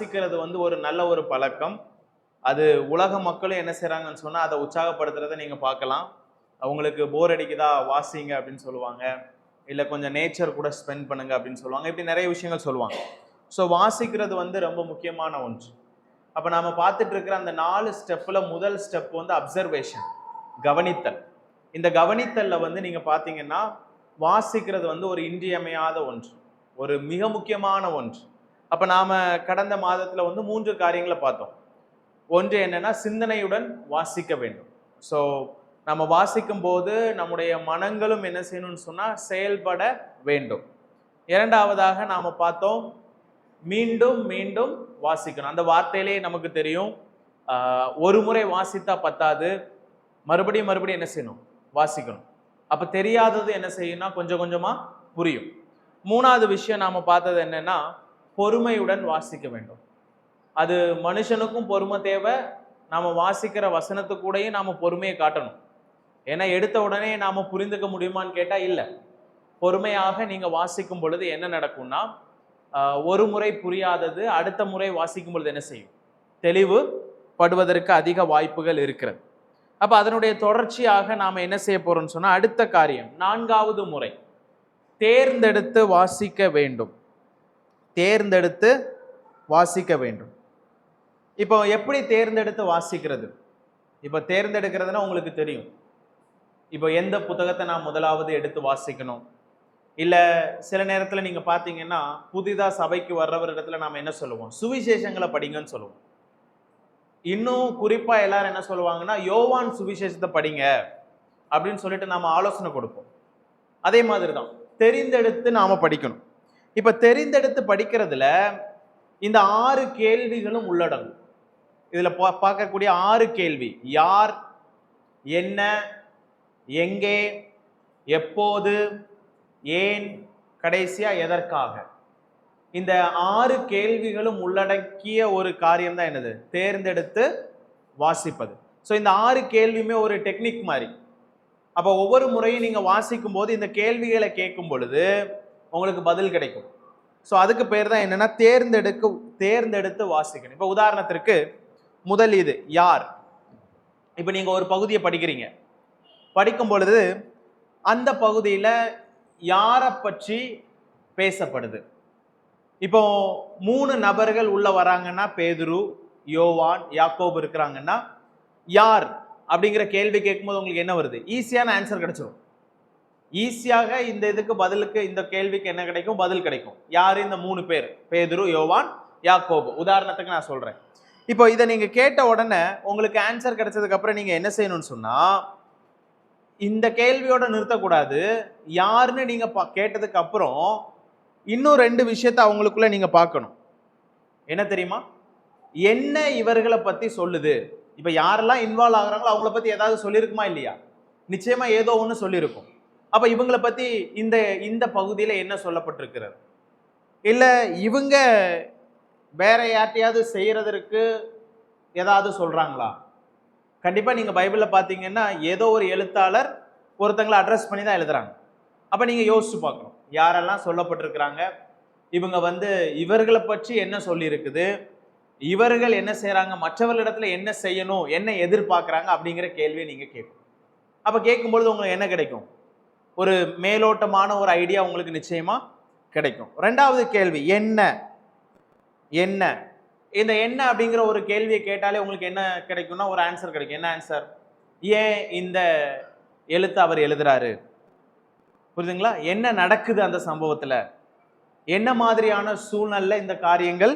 வாசிக்கிறது வந்து ஒரு நல்ல ஒரு பழக்கம். அது உலக மக்களும் என்ன செய்றாங்கன்னு சொன்னா அதை உற்சாகப்படுத்துறதை நீங்க பார்க்கலாம். அவங்களுக்கு போர் அடிக்குதா வாசிங்க அப்படின்னு சொல்லுவாங்க. இல்லை கொஞ்சம் நேச்சர் கூட ஸ்பெண்ட் பண்ணுங்க அப்படின்னு சொல்லுவாங்க. இப்படி நிறைய விஷயங்கள் சொல்லுவாங்க. ஸோ வாசிக்கிறது வந்து ரொம்ப முக்கியமான ஒன்று. அப்போ நாம பார்த்துட்டு இருக்கிற அந்த 4 ஸ்டெப்ல முதல் ஸ்டெப் வந்து அப்சர்வேஷன், கவனித்தல். இந்த கவனித்தல்ல வந்து நீங்க பார்த்தீங்கன்னா வாசிக்கிறது வந்து ஒரு இன்றியமையாத ஒன்று, ஒரு மிக முக்கியமான ஒன்று. அப்ப நாம கடந்த மாதத்துல வந்து 3 காரியங்களை பார்த்தோம். ஒன்று என்னன்னா சிந்தனையுடன் வாசிக்க வேண்டும். ஸோ நம்ம வாசிக்கும் போது நம்முடைய மனங்களும் என்ன செய்யணும்னு சொன்னா செயல்பட வேண்டும். இரண்டாவதாக நாம பார்த்தோம் மீண்டும் மீண்டும் வாசிக்கணும். அந்த வார்த்தையிலே நமக்கு தெரியும், ஒரு முறை வாசித்தா பத்தாது, மறுபடியும் மறுபடியும் என்ன செய்யணும், வாசிக்கணும். அப்ப தெரியாதது என்ன செய்யணும்னா கொஞ்சம் கொஞ்சமா புரியும். மூணாவது விஷயம் நாம பார்த்தது என்னன்னா பொறுமையுடன் வாசிக்க வேண்டும். அது மனுஷனுக்கும் பொறுமை தேவை, நாம வாசிக்கிற வசனத்துக்கூடையும் நாம பொறுமையை காட்டணும். ஏன்னா எடுத்த உடனே நாம புரிந்துக்க முடியுமான்னு கேட்டா இல்லை. பொறுமையாக நீங்க வாசிக்கும் பொழுது என்ன நடக்கும்னா ஒரு முறை புரியாதது அடுத்த முறை வாசிக்கும் பொழுது என்ன செய்யும், தெளிவு படுவதற்கு அதிக வாய்ப்புகள் இருக்கிறது. அப்ப அதனுடைய தொடர்ச்சியாக நாம என்ன செய்ய போறோம்னு சொன்னா அடுத்த காரியம் 4வது முறை தேர்ந்தெடுத்து வாசிக்க வேண்டும். தேர்ந்தெடுத்து வாசிக்க வேண்டும். இப்போ எப்படி தேர்ந்தெடுத்து வாசிக்கிறது? இப்போ தேர்ந்தெடுக்கிறதுனா உங்களுக்கு தெரியும். இப்போ எந்த புத்தகத்தை நான் முதலாவது எடுத்து வாசிக்கணும், இல்லை சில நேரத்தில் நீங்கள் பார்த்தீங்கன்னா புதிதாக சபைக்கு வர்றவர் இடத்துல நாம் என்ன சொல்லுவோம், சுவிசேஷங்களை படிங்கன்னு சொல்லுவோம். இன்னும் குறிப்பாக எல்லாரும் என்ன சொல்லுவாங்கன்னா யோவான் சுவிசேஷத்தை படிங்க அப்படின்னு சொல்லிட்டு நாம் ஆலோசனை கொடுப்போம். அதே மாதிரி தான் தெரிந்தெடுத்து நாம் படிக்கணும். இப்போ தெரிந்தெடுத்து படிக்கிறதுல இந்த 6 கேள்விகளும் உள்ளடங்கும். இதில் பார்க்கக்கூடிய 6 கேள்வி: யார், என்ன, எங்கே, எப்போது, ஏன், கடைசியா எதற்காக. இந்த 6 கேள்விகளும் உள்ளடக்கிய ஒரு காரியம் தான் என்னது, தேர்ந்தெடுத்து வாசிப்பது. ஸோ இந்த 6 கேள்வியுமே ஒரு டெக்னிக் மாதிரி. அப்போ ஒவ்வொரு முறையும் நீங்க வாசிக்கும் போது இந்த கேள்விகளை கேட்கும் பொழுது உங்களுக்கு பதில் கிடைக்கும். ஸோ அதுக்கு பேர் தான் என்னன்னா தேர்ந்தெடுத்து வாசிக்கணும். இப்போ உதாரணத்திற்கு முதல் இது யார். இப்போ நீங்க ஒரு பகுதியை படிக்கிறீங்க, படிக்கும் பொழுது அந்த பகுதியில யாரை பற்றி பேசப்படுது. இப்போ 3 நபர்கள் உள்ள வராங்கன்னா பேதுரு, யோவான், யாக்கோபு இருக்கிறாங்கன்னா யார் அப்படிங்கிற கேள்வி கேட்கும்போது உங்களுக்கு என்ன வருது, ஈஸியான ஆன்சர் கிடைச்சிடும். ஈஸியாக இந்த இதுக்கு பதிலுக்கு இந்த கேள்விக்கு என்ன கிடைக்கும், பதில் கிடைக்கும். யாரு இந்த 3 பேர், பேதுரு, யோவான், யாக்கோபு. உதாரணத்துக்கு நான் சொல்றேன். இப்போ இதை நீங்க கேட்ட உடனே உங்களுக்கு ஆன்சர் கிடைச்சதுக்கு அப்புறம் நீங்க என்ன செய்யணும்னு சொன்னா இந்த கேள்வியோட நிறுத்தக்கூடாது. யாருன்னு நீங்க கேட்டதுக்கு அப்புறம் இன்னும் 2 விஷயத்த அவங்களுக்குள்ள நீங்க பார்க்கணும். என்ன தெரியுமா, என்ன இவர்களை பத்தி சொல்லுது. இப்ப யாரெல்லாம் இன்வால்வ் ஆகுறாங்களோ அவங்கள பத்தி ஏதாவது சொல்லியிருக்குமா இல்லையா, நிச்சயமா ஏதோ ஒண்ணு சொல்லியிருக்கும். அப்ப இவங்களை பத்தி இந்த பகுதியில என்ன சொல்லப்பட்டிருக்கிறது, இல்ல இவங்க வேற யார்ட்டையாவது செய்யறதற்கு ஏதாவது சொல்றாங்களா. கண்டிப்பா நீங்க பைபிள்ல பாத்தீங்கன்னா ஏதோ ஒரு எழுத்தாளர் ஒருத்தங்களை அட்ரஸ் பண்ணி தான் எழுதுறாங்க. அப்ப நீங்க யோசிச்சு பார்க்கணும், யாரெல்லாம் சொல்லப்பட்டிருக்கிறாங்க, இவங்க இவர்களை பற்றி என்ன சொல்லி இருக்குது, இவர்கள் என்ன செய்யறாங்க, மற்றவர்களிடத்துல என்ன செய்யணும், என்ன எதிர்பார்க்கறாங்க அப்படிங்கிற கேள்வியை நீங்க கேட்கணும். அப்ப கேட்கும்பொழுது உங்களுக்கு என்ன கிடைக்கும், ஒரு மேலோட்டமான ஒரு ஐடியா உங்களுக்கு நிச்சயமா கிடைக்கும். 2வது கேள்வி என்ன. என்ன இந்த என்ன அப்படிங்கிற ஒரு கேள்வியை கேட்டாலே உங்களுக்கு என்ன கிடைக்கும்னா ஒரு ஆன்சர் கிடைக்கும். என்ன ஆன்சர், ஏன் இந்த எழுத்து அவர் எழுதுறாரு, புரியுதுங்களா, என்ன நடக்குது அந்த சம்பவத்துல, என்ன மாதிரியான சூழ்நிலை இந்த காரியங்கள்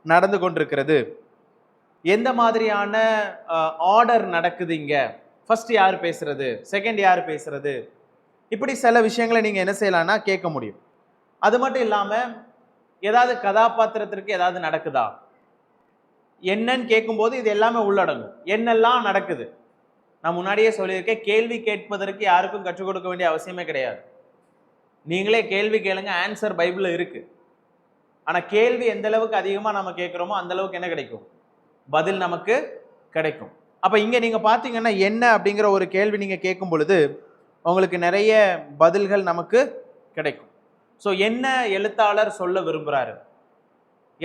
நடந்து கொண்டிருக்கிறது, எந்த மாதிரியான ஆர்டர் நடக்குது, இங்க ஃபர்ஸ்ட் யார் பேசுறது, செகண்ட் யார் பேசுறது, இப்படி சில விஷயங்களை நீங்க என்ன செய்யலாம்னா கேட்க முடியும். அது மட்டும் இல்லாம ஏதாவது கதாபாத்திரத்திற்கு ஏதாவது நடக்குதா, என்னன்னு கேட்கும்போது இது எல்லாமே உள்ளடங்கும். என்னெல்லாம் நடக்குது, நான் முன்னாடியே சொல்லியிருக்கேன், கேள்வி கேட்பதற்கு யாருக்கும் கற்றுக் கொடுக்க வேண்டிய அவசியமே கிடையாது. நீங்களே கேள்வி கேளுங்க, ஆன்சர் பைபிள்ல இருக்கு. ஆனா கேள்வி எந்த அளவுக்கு அதிகமா நம்ம கேட்கிறோமோ அந்த அளவுக்கு என்ன கிடைக்கும், பதில் நமக்கு கிடைக்கும். அப்ப இங்க நீங்க பாத்தீங்கன்னா என்ன அப்படிங்கிற ஒரு கேள்வி நீங்க கேட்கும் பொழுது உங்களுக்கு நிறைய பதில்கள் நமக்கு கிடைக்கும். ஸோ என்ன எழுத்தாளர் சொல்ல விரும்புறாரு,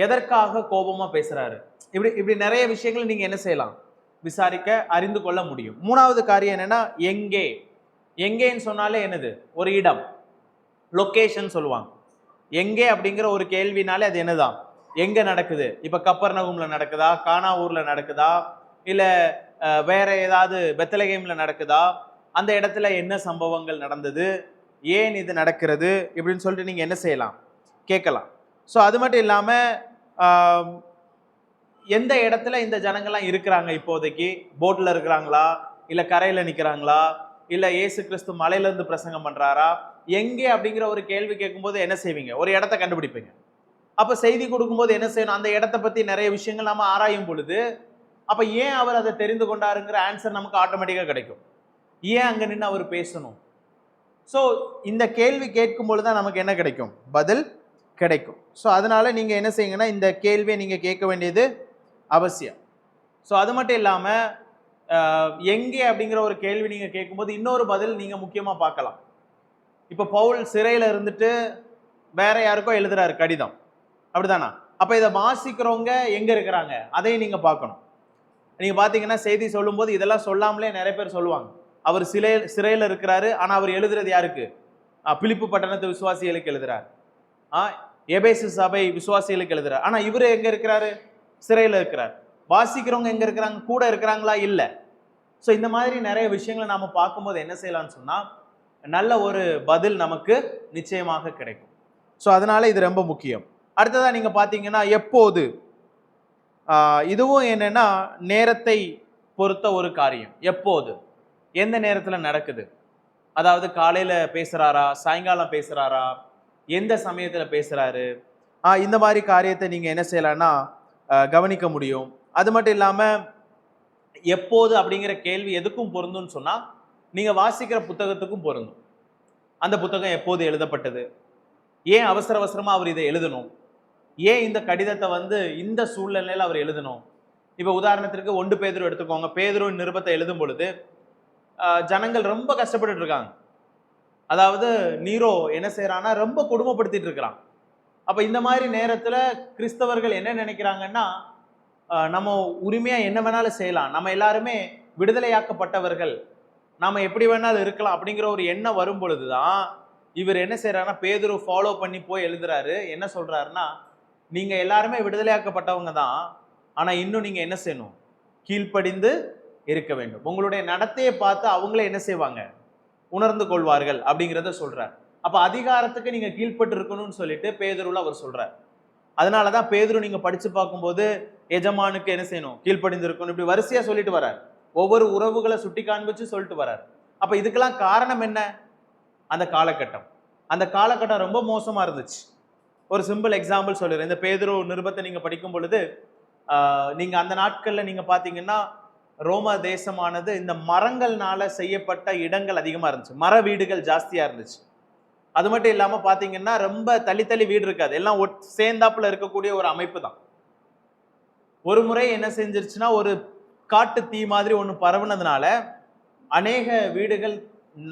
எதற்காக கோபமா பேசுறாரு, இப்படி இப்படி நிறைய விஷயங்களை நீங்க என்ன செய்யலாம், விசாரிக்க அறிந்து கொள்ள முடியும். மூணாவது காரியம் என்னன்னா, எங்கே. எங்கேன்னு சொன்னாலே என்னது, ஒரு இடம், லொகேஷன் சொல்லுவாங்க. எங்கே அப்படிங்கிற ஒரு கேள்வினாலே அது என்னதான், எங்க நடக்குது. இப்ப கப்பர்நகூம்ல நடக்குதா, கானா ஊர்ல நடக்குதா, இல்ல வேற ஏதாவது பெத்லகேம்ல நடக்குதா, அந்த இடத்துல என்ன சம்பவங்கள் நடந்தது, ஏன் இது நடக்கிறது இப்படின்னு சொல்லிட்டு நீங்க என்ன செய்யலாம், கேட்கலாம். ஸோ அது மட்டும் இல்லாம எந்த இடத்துல இந்த ஜனங்கள்லாம் இருக்கிறாங்க, இப்போதைக்கு போட்ல இருக்கிறாங்களா, இல்ல கரையில நிக்கிறாங்களா, இல்ல இயேசு கிறிஸ்து மலையில இருந்து பிரசங்கம் பண்றாரா, எங்கே அப்படிங்கிற ஒரு கேள்வி கேட்கும்போது என்ன செய்வீங்க, ஒரு இடத்த கண்டுபிடிப்பீங்க. அப்ப செய்தி கொடுக்கும்போது என்ன செய்யணும், அந்த இடத்த பத்தி நிறைய விஷயங்கள் நம்ம ஆராயும் பொழுது அப்ப ஏன் அவர் அதை தெரிந்து கொண்டாருங்கிற ஆன்சர் நமக்கு ஆட்டோமேட்டிக்கா கிடைக்கும். ஏன் அங்க நின்று அவர் பேசணும். ஸோ இந்த கேள்வி கேட்கும் பொழுதுதான் நமக்கு என்ன கிடைக்கும், பதில் கிடைக்கும். ஸோ அதனால நீங்க என்ன செய்யுங்கன்னா, இந்த கேள்வியை நீங்க கேட்க வேண்டியது அவசியம். ஸோ அது மட்டும் இல்லாம எங்கே அப்படிங்கிற ஒரு கேள்வி நீங்க கேட்கும்போது இன்னொரு பதில் நீங்க முக்கியமா பார்க்கலாம். இப்ப பவுல் சிறையில இருந்துட்டு வேற யாருக்கோ எழுதுறாரு கடிதம், அப்படிதானா? அப்ப இதை வாசிக்கிறவங்க எங்க இருக்கிறாங்க அதையும் நீங்க பார்க்கணும். நீங்க பாத்தீங்கன்னா செய்தி சொல்லும் போது இதெல்லாம் சொல்லாமலே நிறைய பேர் சொல்லுவாங்க, அவர் சிறையில இருக்கிறாரு, ஆனா அவர் எழுதுறது யாருக்கு, பிலிப்பு பட்டணத்து விசுவாசிகளுக்கு எழுதுறாரு, எபேசு சபை விசுவாசிகளுக்கு எழுதுறாரு. ஆனா இவரு எங்க இருக்கிறாரு, சிறையில இருக்கிறார். வாசிக்கிறவங்க எங்க இருக்கிறாங்க, கூட இருக்கிறாங்களா, இல்ல. ஸோ இந்த மாதிரி நிறைய விஷயங்களை நாம பார்க்கும்போது என்ன செய்யலாம்னு சொன்னா, நல்ல ஒரு பதில் நமக்கு நிச்சயமாக கிடைக்கும். ஸோ அதனால இது ரொம்ப முக்கியம். அடுத்ததா நீங்க பாத்தீங்கன்னா, எப்போது, இதுவும் என்னன்னா நேரத்தை பொறுத்த ஒரு காரியம். எப்போது, எந்த நேரத்தில் நடக்குது, அதாவது காலையில பேசுறாரா, சாயங்காலம் பேசுறாரா, எந்த சமயத்துல பேசுறாரு, இந்த மாதிரி காரியத்தை நீங்க என்ன செய்யலாம்னா கவனிக்க முடியும். அது மட்டும் இல்லாம எப்போது அப்படிங்கிற கேள்வி எதுக்கும் பொருந்தும்னு சொன்னா, நீங்க வாசிக்கிற புத்தகத்துக்கும் பொருந்தும். அந்த புத்தகம் எப்போது எழுதப்பட்டது, ஏன் அவசர அவசரமா அவர் இதை எழுதணும், ஏன் இந்த கடிதத்தை இந்த சூழ்நிலையில அவர் எழுதணும். இப்ப உதாரணத்திற்கு 1 பேதுரு எடுத்துக்கோங்க. பேதுருவின் நிருபத்தை எழுதும் பொழுது ஜனங்கள் ரொம்ப கஷ்டப்பட்டு இருக்காங்க. அதாவது நீரோ என்ன செய்யறான்னா ரொம்ப கொடுமைப்படுத்திட்டு இருக்கிறான். அப்ப இந்த மாதிரி நேரத்துல கிறிஸ்தவர்கள் என்ன நினைக்கிறாங்கன்னா, நம்ம உரிமையா என்ன வேணாலும் செய்யலாம், நம்ம எல்லாருமே விடுதலையாக்கப்பட்டவர்கள், நாம எப்படி வேணாலும் இருக்கலாம் அப்படிங்கிற ஒரு எண்ணம் வரும் பொழுதுதான் இவர் என்ன செய்யறாருன்னா, பேதுரு ஃபாலோ பண்ணி போய் எழுதுறாரு. என்ன சொல்றாருன்னா, நீங்க எல்லாருமே விடுதலையாக்கப்பட்டவங்க தான், ஆனா இன்னும் நீங்க என்ன செய்யணும், கீழ்ப்படிந்து இருக்க வேண்டும். உங்களுடைய நடத்தையை பார்த்து அவங்களே என்ன செய்வாங்க, உணர்ந்து கொள்வார்கள் அப்படிங்கிறத சொல்றார். அப்ப அதிகாரத்துக்கு நீங்க கீழ்பட்டு இருக்கணும்னு சொல்லிட்டு பேதுருல அவர் சொல்றார். அதனாலதான் பேதுரு நீங்க படிச்சு பார்க்கும்போது எஜமானுக்கு என்ன செய்யணும், கீழ்ப்படிந்து இருக்கணும், இப்படி வரிசையா சொல்லிட்டு வர்றார். ஒவ்வொரு உறவுகளை சுட்டி காண்பிச்சு சொல்லிட்டு வர்றார். அப்ப இதுக்கெல்லாம் காரணம் என்ன, அந்த காலகட்டம். அந்த காலகட்டம் ரொம்ப மோசமா இருந்துச்சு. ஒரு சிம்பிள் எக்ஸாம்பிள் சொல்லிடுறேன். இந்த பேதுரு நிருபத்தை நீங்க படிக்கும் பொழுது நீங்க அந்த நாட்கள்ல நீங்க பாத்தீங்கன்னா, ரோம தேசமானது இந்த மரங்கள்னால செய்யப்பட்ட இடங்கள் அதிகமா இருந்துச்சு, மர வீடுகள் ஜாஸ்தியா இருந்துச்சு. அது மட்டும் இல்லாம பாத்தீங்கன்னா ரொம்ப தள்ளி வீடு இருக்காது, எல்லாம் சேர்ந்தாப்புல இருக்கக்கூடிய ஒரு அமைப்பு தான். ஒரு முறை என்ன செஞ்சிருச்சுன்னா, ஒரு காட்டு தீ மாதிரி ஒண்ணு பரவுனதுனால அநேக வீடுகள்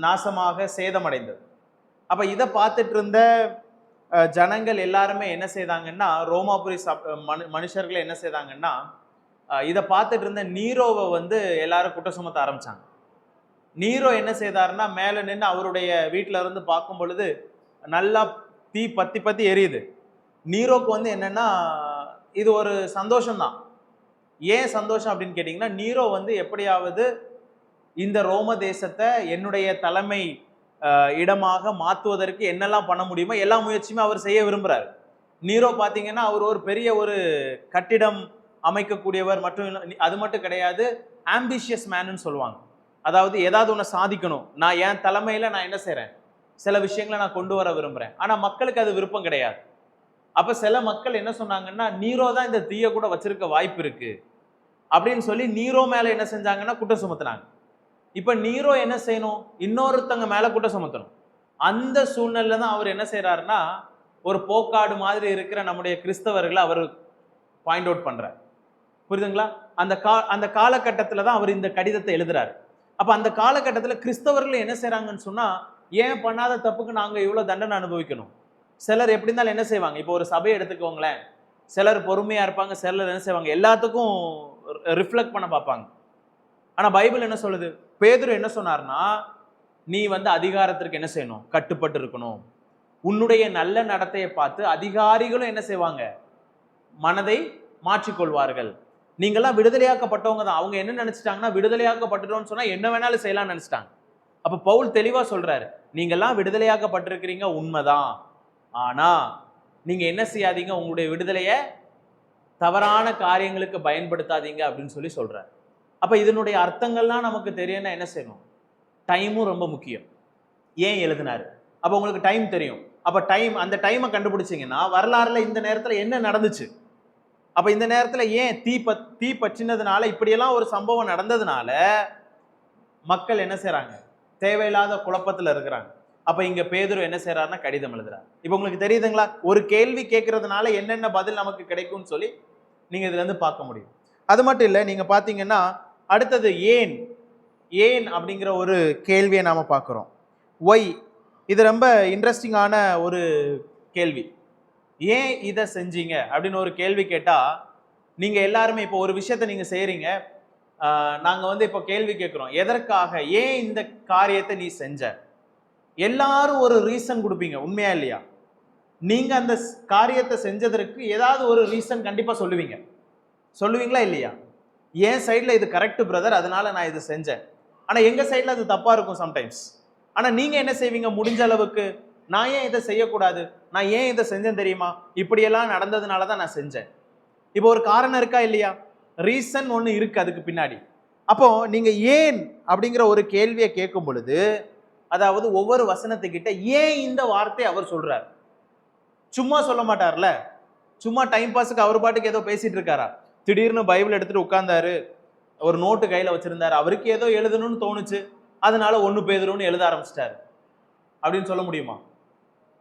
நாசமாக சேதமடைந்தது. அப்ப இதை பார்த்துட்டு இருந்த ஜனங்கள் எல்லாருமே என்ன செய்தாங்கன்னா, ரோமாபுரி மனுஷர்கள் என்ன செய்தாங்கன்னா, இதை பார்த்துட்டு இருந்த நீரோவை எல்லாரும் குற்றம் சுமத்த ஆரம்பிச்சாங்க. நீரோ என்ன செய்தாருன்னா, மேல நின்று அவருடைய வீட்டுல இருந்து பார்க்கும் பொழுது நல்லா தீ பத்தி எரியுது. நீரோக்கு என்னன்னா, இது ஒரு சந்தோஷம்தான். ஏன் சந்தோஷம் அப்படின்னு கேட்டீங்கன்னா, நீரோ எப்படியாவது இந்த ரோம தேசத்தை என்னுடைய தலைமை இடமாக மாற்றுவதற்கு என்னெல்லாம் பண்ண முடியுமோ எல்லா முயற்சியுமே அவர் செய்ய விரும்புறாரு. நீரோ பாத்தீங்கன்னா, அவர் ஒரு பெரிய ஒரு கட்டிடம் அமைக்கக்கூடியவர். மற்றும் அது மட்டும் கிடையாது, ஆம்பிஷியஸ் மேன்னு சொல்லுவாங்க. அதாவது ஏதாவது ஒன்று சாதிக்கணும், நான் என் தலைமையில நான் என்ன செய்யறேன், சில விஷயங்களை நான் கொண்டு வர விரும்புறேன். ஆனா மக்களுக்கு அது விருப்பம் கிடையாது. அப்ப சில மக்கள் என்ன சொன்னாங்கன்னா, நீரோ தான் இந்த தீய கூட வச்சிருக்க வாய்ப்பு இருக்கு அப்படின்னு சொல்லி நீரோ மேல என்ன செஞ்சாங்கன்னா குற்றம் சுமத்தினாங்க. இப்ப நீரோ என்ன செய்யணும், இன்னொருத்தங்க மேல குற்றம் சுமத்தணும். அந்த சூழ்நிலையில தான் அவர் என்ன செய்யறாருன்னா, ஒரு போக்காடு மாதிரி இருக்கிற நம்முடைய கிறிஸ்தவர்களை அவர் பாயிண்ட் அவுட் பண்றார். புரியுதுங்களா? அந்த காலகட்டத்துல தான் அவர் இந்த கடிதத்தை எழுதுறாரு. அப்ப அந்த காலகட்டத்துல கிறிஸ்தவர்கள் என்ன செய்யறாங்கன்னு சொன்னா, ஏன் பண்ணாத தப்புக்கு நாங்க இவ்வளவு தண்டனை அனுபவிக்கணும். சிலர் எப்படி இருந்தாலும் என்ன செய்வாங்க, இப்போ ஒரு சபையை எடுத்துக்கோங்களேன், சிலர் பொறுமையா இருப்பாங்க, சிலர் என்ன செய்வாங்க, எல்லாத்துக்கும் ரிஃப்ளெக்ட் பண்ண பார்ப்பாங்க. ஆனா பைபிள் என்ன சொல்லுது? பேதுரு என்ன சொன்னார்னா, நீ வந்து அதிகாரத்திற்கு என்ன செய்யணும்? கட்டுப்பட்டு இருக்கணும். உன்னுடைய நல்ல நடத்தையை பார்த்து அதிகாரிகளும் என்ன செய்வாங்க? மனதை மாற்றிக்கொள்வார்கள். நீங்கெல்லாம் விடுதலையாக்கப்பட்டவங்க தான். அவங்க என்ன நினைச்சிட்டாங்கன்னா, விடுதலையாக்கப்பட்டுட்டோம்னு சொன்னா என்ன வேணாலும் செய்யலாம்னு நினைச்சிட்டாங்க. அப்ப பவுல் தெளிவா சொல்றாரு, நீங்கெல்லாம் விடுதலையாக்கப்பட்டிருக்கிறீங்க உண்மைதான். ஆனா நீங்க என்ன செய்யாதீங்க? உங்களுடைய விடுதலைய தவறான காரியங்களுக்கு பயன்படுத்தாதீங்க அப்படின்னு சொல்லி சொல்றாரு. அப்ப இதனுடைய அர்த்தங்கள்லாம் நமக்கு தெரியணும்னா என்ன செய்யணும்? டைமும் ரொம்ப முக்கியம். ஏன் எழுதினாரு? அப்ப உங்களுக்கு டைம் தெரியும். அப்ப அந்த டைமை கண்டுபிடிச்சீங்கன்னா வரலாறுல இந்த நேரத்துல என்ன நடந்துச்சு, அப்ப இந்த நேரத்துல ஏன் தீ பற்றினதுனால இப்படியெல்லாம் ஒரு சம்பவம் நடந்ததுனால மக்கள் என்ன செய்யறாங்க? தேவையில்லாத குழப்பத்துல இருக்கிறாங்க. அப்ப இங்க பேதுரு என்ன செய்யறாருன்னா கடிதம் எழுதுறாரு. இப்ப உங்களுக்கு தெரியுதுங்களா? ஒரு கேள்வி கேட்கறதுனால என்னென்ன பதில் நமக்கு கிடைக்கும்னு சொல்லி நீங்க இதுல இருந்து பார்க்க முடியும். அது மட்டும் இல்ல, நீங்க பாத்தீங்கன்னா அடுத்தது ஏன் ஏன் அப்படிங்கிற ஒரு கேள்வியை நாம பார்க்கிறோம். ஒய், இது ரொம்ப இன்ட்ரெஸ்டிங்கான ஒரு கேள்வி. ஏன் இதை செஞ்சீங்க அப்படின்னு ஒரு கேள்வி கேட்டா, நீங்க எல்லாருமே இப்போ ஒரு விஷயத்த நீங்க செய்யறீங்க, நாங்க வந்து இப்போ கேள்வி கேட்கிறோம், எதற்காக, ஏன் இந்த காரியத்தை நீ செஞ்ச? எல்லாரும் ஒரு ரீசன் கொடுப்பீங்க, உண்மையா இல்லையா? நீங்க அந்த காரியத்தை செஞ்சதற்கு ஏதாவது ஒரு ரீசன் கண்டிப்பா சொல்லுவீங்களா இல்லையா? என் சைட்ல இது கரெக்ட் பிரதர், அதனால நான் இது செஞ்சேன். ஆனா எங்க சைட்ல அது தப்பா இருக்கும் சம்டைம்ஸ். ஆனா நீங்க என்ன செய்வீங்க? முடிஞ்ச அளவுக்கு நான் ஏன் இதை செய்யக்கூடாது, நான் ஏன் இதை செஞ்சேன் தெரியுமா, இப்படியெல்லாம் நடந்ததுனாலதான் நான் செஞ்சேன். இப்போ ஒரு காரணம் இருக்கா இல்லையா? ரீசன் ஒண்ணு இருக்கு அதுக்கு பின்னாடி. அப்போ நீங்க ஏன் அப்படிங்கிற ஒரு கேள்வியை கேட்கும் பொழுது, அதாவது ஒவ்வொரு வசனத்துக்கிட்ட ஏன் இந்த வார்த்தையை அவர் சொல்றார். சும்மா சொல்ல மாட்டார்ல, சும்மா டைம் பாஸுக்கு அவர் பாட்டுக்கு ஏதோ பேசிட்டு இருக்காரா? திடீர்னு பைபிள் எடுத்துட்டு உட்கார்ந்தாரு, ஒரு நோட்டு கையில வச்சிருந்தாரு, அவருக்கு ஏதோ எழுதணும்னு தோணுச்சு, அதனால 1 பேதுருன்னு எழுத ஆரம்பிச்சிட்டாரு அப்படின்னு சொல்ல முடியுமா?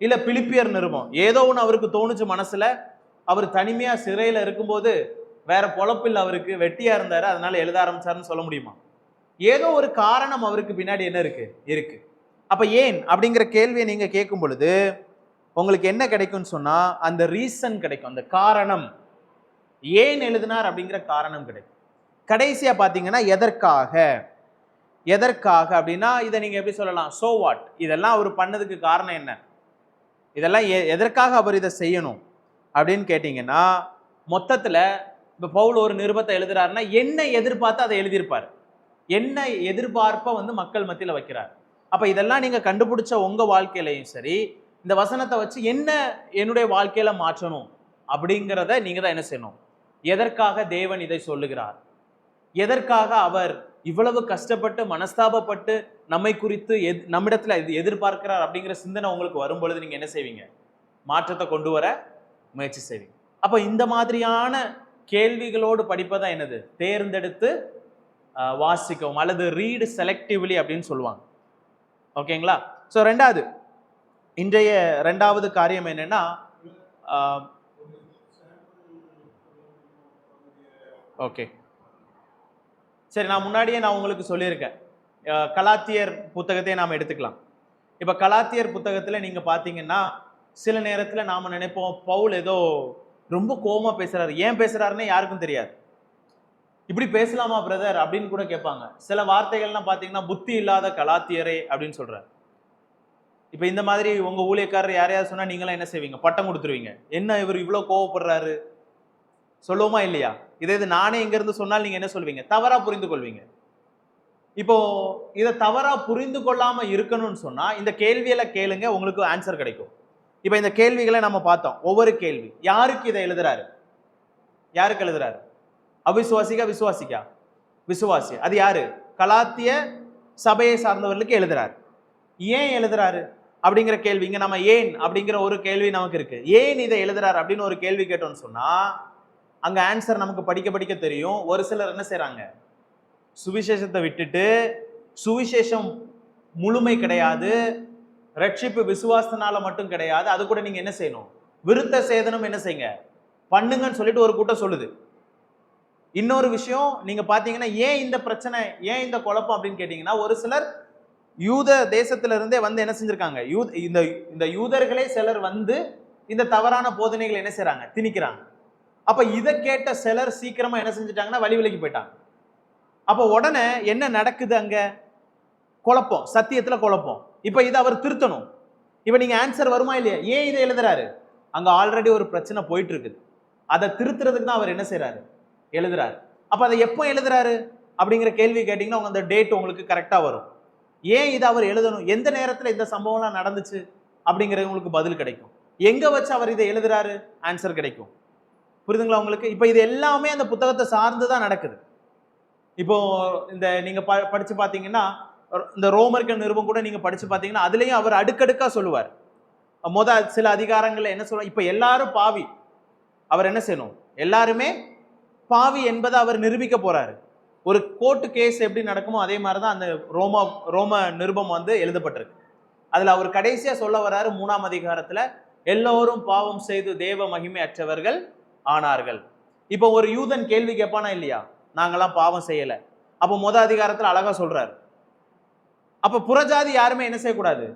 இல்ல பிலிப்பியர் நிருபம், ஏதோ ஒன்று அவருக்கு தோணுச்சு மனசுல, அவர் தனிமையா சிறையில இருக்கும்போது வேற பொழப்பில் அவருக்கு, வெட்டியா இருந்தாரு, அதனால எழுத ஆரம்பிச்சாருன்னு சொல்ல முடியுமா? ஏதோ ஒரு காரணம் அவருக்கு பின்னாடி என்ன இருக்கு. அப்ப ஏன் அப்படிங்கிற கேள்வியை நீங்க கேட்கும் பொழுது உங்களுக்கு என்ன கிடைக்கும்னு சொன்னா, அந்த ரீசன் கிடைக்கும், அந்த காரணம், ஏன் எழுதினார் அப்படிங்கிற காரணம் கிடைக்கும். கடைசியா பாத்தீங்கன்னா எதற்காக அப்படின்னா, இதை நீங்க எப்படி சொல்லலாம்? சோ வாட், இதெல்லாம் அவர் பண்ணதுக்கு காரணம் என்ன, இதெல்லாம் எதற்காக அவர் இதை செய்யணும் அப்படின்னு கேட்டீங்கன்னா, மொத்தத்துல இப்ப பவுல் ஒரு நிருபத்தை எழுதுறாருன்னா என்ன எதிர்பார்த்து அதை எழுதியிருப்பார், என்ன எதிர்பார்ப்பை வந்து மக்கள் மத்தியில வைக்கிறார். அப்ப இதெல்லாம் நீங்க கண்டுபிடிச்ச உங்க வாழ்க்கையிலையும் சரி, இந்த வசனத்தை வச்சு என்ன என்னுடைய வாழ்க்கையில மாற்றணும் அப்படிங்கிறத நீங்க தான் என்ன செய்யணும். எதற்காக தேவன் இதை சொல்லுகிறார், எதற்காக அவர் இவ்வளவு கஷ்டப்பட்டு மனஸ்தாபப்பட்டு நம்மை குறித்து நம்மிடத்துல எதிர்பார்க்கிறார் அப்படிங்கிற சிந்தனை உங்களுக்கு வரும் பொழுது நீங்க என்ன செய்வீங்க? மாற்றத்தை கொண்டு வர முயற்சி செய்வீங்க. அப்ப இந்த மாதிரியான கேள்விகளோடு படிப்பதான் என்னது? தேர்ந்தெடுத்து வாசிக்கவும், அல்லது ரீடு செலக்டிவ்லி அப்படின்னு சொல்லுவாங்க. ஓகேங்களா? ஸோ இன்றைய ரெண்டாவது காரியம் என்னன்னா, ஓகே சரி, நான் முன்னாடியே உங்களுக்கு சொல்லியிருக்கேன், கலாத்தியர் புத்தகத்தை நாம் எடுத்துக்கலாம். இப்ப கலாத்தியர் புத்தகத்துல நீங்க பாத்தீங்கன்னா, சில நேரத்துல நாம நினைப்போம் பவுல் ஏதோ ரொம்ப கோபமா பேசுறாரு, ஏன் பேசுறாருன்னு யாருக்கும் தெரியாது. இப்படி பேசலாமா பிரதர் அப்படின்னு கூட கேட்பாங்க. சில வார்த்தைகள்லாம் பாத்தீங்கன்னா, புத்தி இல்லாத கலாத்தியரே அப்படின்னு சொல்றாரு. இப்ப இந்த மாதிரி உங்க ஊழியக்காரர் யாரையாவது சொன்னா நீங்களாம் என்ன செய்வீங்க? பட்டம் கொடுத்துருவீங்க. என்ன இவர் இவ்வளவு கோவப்படுறாரு சொல்லுவோமா இல்லையா? இது நானே இங்க இருந்து சொன்னால் நீங்க என்ன சொல்வீங்க? தவறா புரிந்து கொள்வீங்க. இப்போ இதை தவறா புரிந்து கொள்ளாம இருக்கணும்னு சொன்னா இந்த கேள்வியில கேளுங்க, உங்களுக்கு ஆன்சர் கிடைக்கும். இப்ப இந்த கேள்விகளை நம்ம பார்த்தோம். ஒவ்வொரு கேள்வி, யாருக்கு இதை எழுதுறாரு? விசுவாசிக்கா? விசுவாசி. அது யாரு? கலாத்திய சபையை சார்ந்தவர்களுக்கு எழுதுறாரு. ஏன் எழுதுறாரு அப்படிங்கிற கேள்வி, இங்க நம்ம ஏன் அப்படிங்கிற ஒரு கேள்வி நமக்கு இருக்கு. ஏன் இதை எழுதுறாரு அப்படின்னு ஒரு கேள்வி கேட்டோம்னு சொன்னா அங்க ஆன்சர் நமக்கு படிக்க தெரியும். ஒரு சிலர் என்ன செய்யறாங்க? சுவிசேஷத்தை விட்டுட்டு, சுவிசேஷம் முழுமை கிடையாது, ரட்சிப்பு விசுவாசத்தினால மட்டும் கிடையாது, அது கூட நீங்க என்ன செய்யணும்? விருத்த சேதனம் என்ன செய்யுங்க பண்ணுங்கன்னு சொல்லிட்டு ஒரு கூட்டம் சொல்லுது. இன்னொரு விஷயம் நீங்க பாத்தீங்கன்னா, ஏன் இந்த பிரச்சனை, ஏன் இந்த குழப்பம் அப்படின்னு கேட்டீங்கன்னா, ஒரு சிலர் யூத தேசத்துல இருந்தே வந்து என்ன செஞ்சிருக்காங்க, இந்த யூதர்களே சிலர் வந்து இந்த தவறான போதனைகளை என்ன செய்யறாங்க? திணிக்கிறாங்க. அப்ப இதை கேட்ட சிலர் சீக்கிரமா என்ன செஞ்சுட்டாங்கன்னா வழி விலகி போயிட்டாங்க. அப்ப உடனே என்ன நடக்குது? அங்க குழப்பம், சத்தியத்துல குழப்பம். இப்ப இதை அவர் திருத்தணும். இப்ப நீங்க ஆன்சர் வருமா இல்லையா? ஏன் இதை எழுதுறாரு? அங்க ஆல்ரெடி ஒரு பிரச்சனை போயிட்டு இருக்குது. அதை திருத்துறதுக்கு தான் அவர் என்ன செய்யறாரு? எழுதுறாரு. அப்ப அதை எப்போ எழுதுறாரு அப்படிங்கிற கேள்வி கேட்டீங்கன்னா அந்த டேட் உங்களுக்கு கரெக்டா வரும். ஏன் இதை அவர் எழுதணும், எந்த நேரத்துல இந்த சம்பவம்லாம் நடந்துச்சு அப்படிங்கிறது உங்களுக்கு பதில் கிடைக்கும். எங்க வச்சு அவர் இதை எழுதுறாரு, ஆன்சர் கிடைக்கும். புரியுதுங்களா உங்களுக்கு? இப்ப இது எல்லாமே அந்த புத்தகத்தை சார்ந்துதான் நடக்குது. இப்போ இந்த நீங்க படிச்சு பாத்தீங்கன்னா இந்த ரோமர்கள் நிருபம் கூட நீங்க படிச்சு பாத்தீங்கன்னா அதுலயும் அவர் அடுக்கடுக்கா சொல்லுவார். சில அதிகாரங்கள்ல என்ன சொல்ற, இப்ப எல்லாரும் பாவி, அவர் என்ன செய்யணும், எல்லாருமே பாவி என்பதை அவர் நிரூபிக்க போறாரு. ஒரு கோர்ட்டு கேஸ் எப்படி நடக்குமோ அதே மாதிரிதான் அந்த ரோம நிருபம் எழுதப்பட்டிருக்கு. அதுல அவர் கடைசியா சொல்ல வர்றாரு 3ஆம் அதிகாரத்துல, எல்லோரும் பாவம் செய்து தேவ மகிமை அற்றவர்கள் ஆனார்கள். இப்ப ஒரு யூதன் கேள்வி கேட்பானா இல்லையா, நாங்கெல்லாம் பாவம் செய்யல. அப்ப அதிகாரத்துல அழகா சொல்றாரு. அப்ப புறஜாதி யாருமே என்ன செய்யக்கூடாது,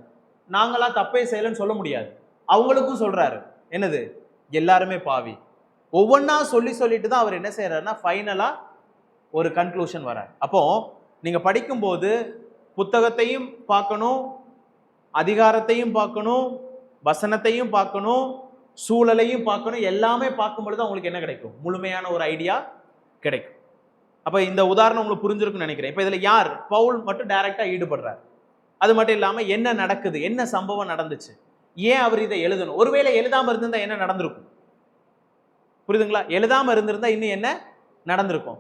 நாங்களாம் தப்பே செய்யலன்னு சொல்ல முடியாது. அவங்களுக்கும் சொல்றாரு என்னது, எல்லாருமே பாவி. ஒவ்வொன்னா சொல்லிட்டு தான் அவர் என்ன செய்யறாருன்னா ஃபைனலா ஒரு கன்க்ளூஷன் வரார். அப்போ நீங்க படிக்கும்போது புத்தகத்தையும் பார்க்கணும், அதிகாரத்தையும் பார்க்கணும், வசனத்தையும் பார்க்கணும், சூழலையும் பார்க்கணும். எல்லாமே பார்க்கும் பொழுது உங்களுக்கு என்ன கிடைக்கும், முழுமையான ஒரு ஐடியா கிடைக்கும். அப்ப இந்த உதாரணம் உங்களுக்கு புரிஞ்சிருக்குன்னு நினைக்கிறேன். இப்ப இதுல யார், பவுல் மட்டும் டைரக்டா ஈடுபடுறார். அது மட்டும் இல்லாம என்ன நடக்குது, என்ன சம்பவம் நடந்துச்சு, ஏன் அவர் இதை எழுதணும். ஒருவேளை எழுதாம இருந்திருந்தா என்ன நடந்திருக்கும், புரியுதுங்களா? எழுதாம இருந்திருந்தா இன்னும் என்ன நடந்திருக்கும்.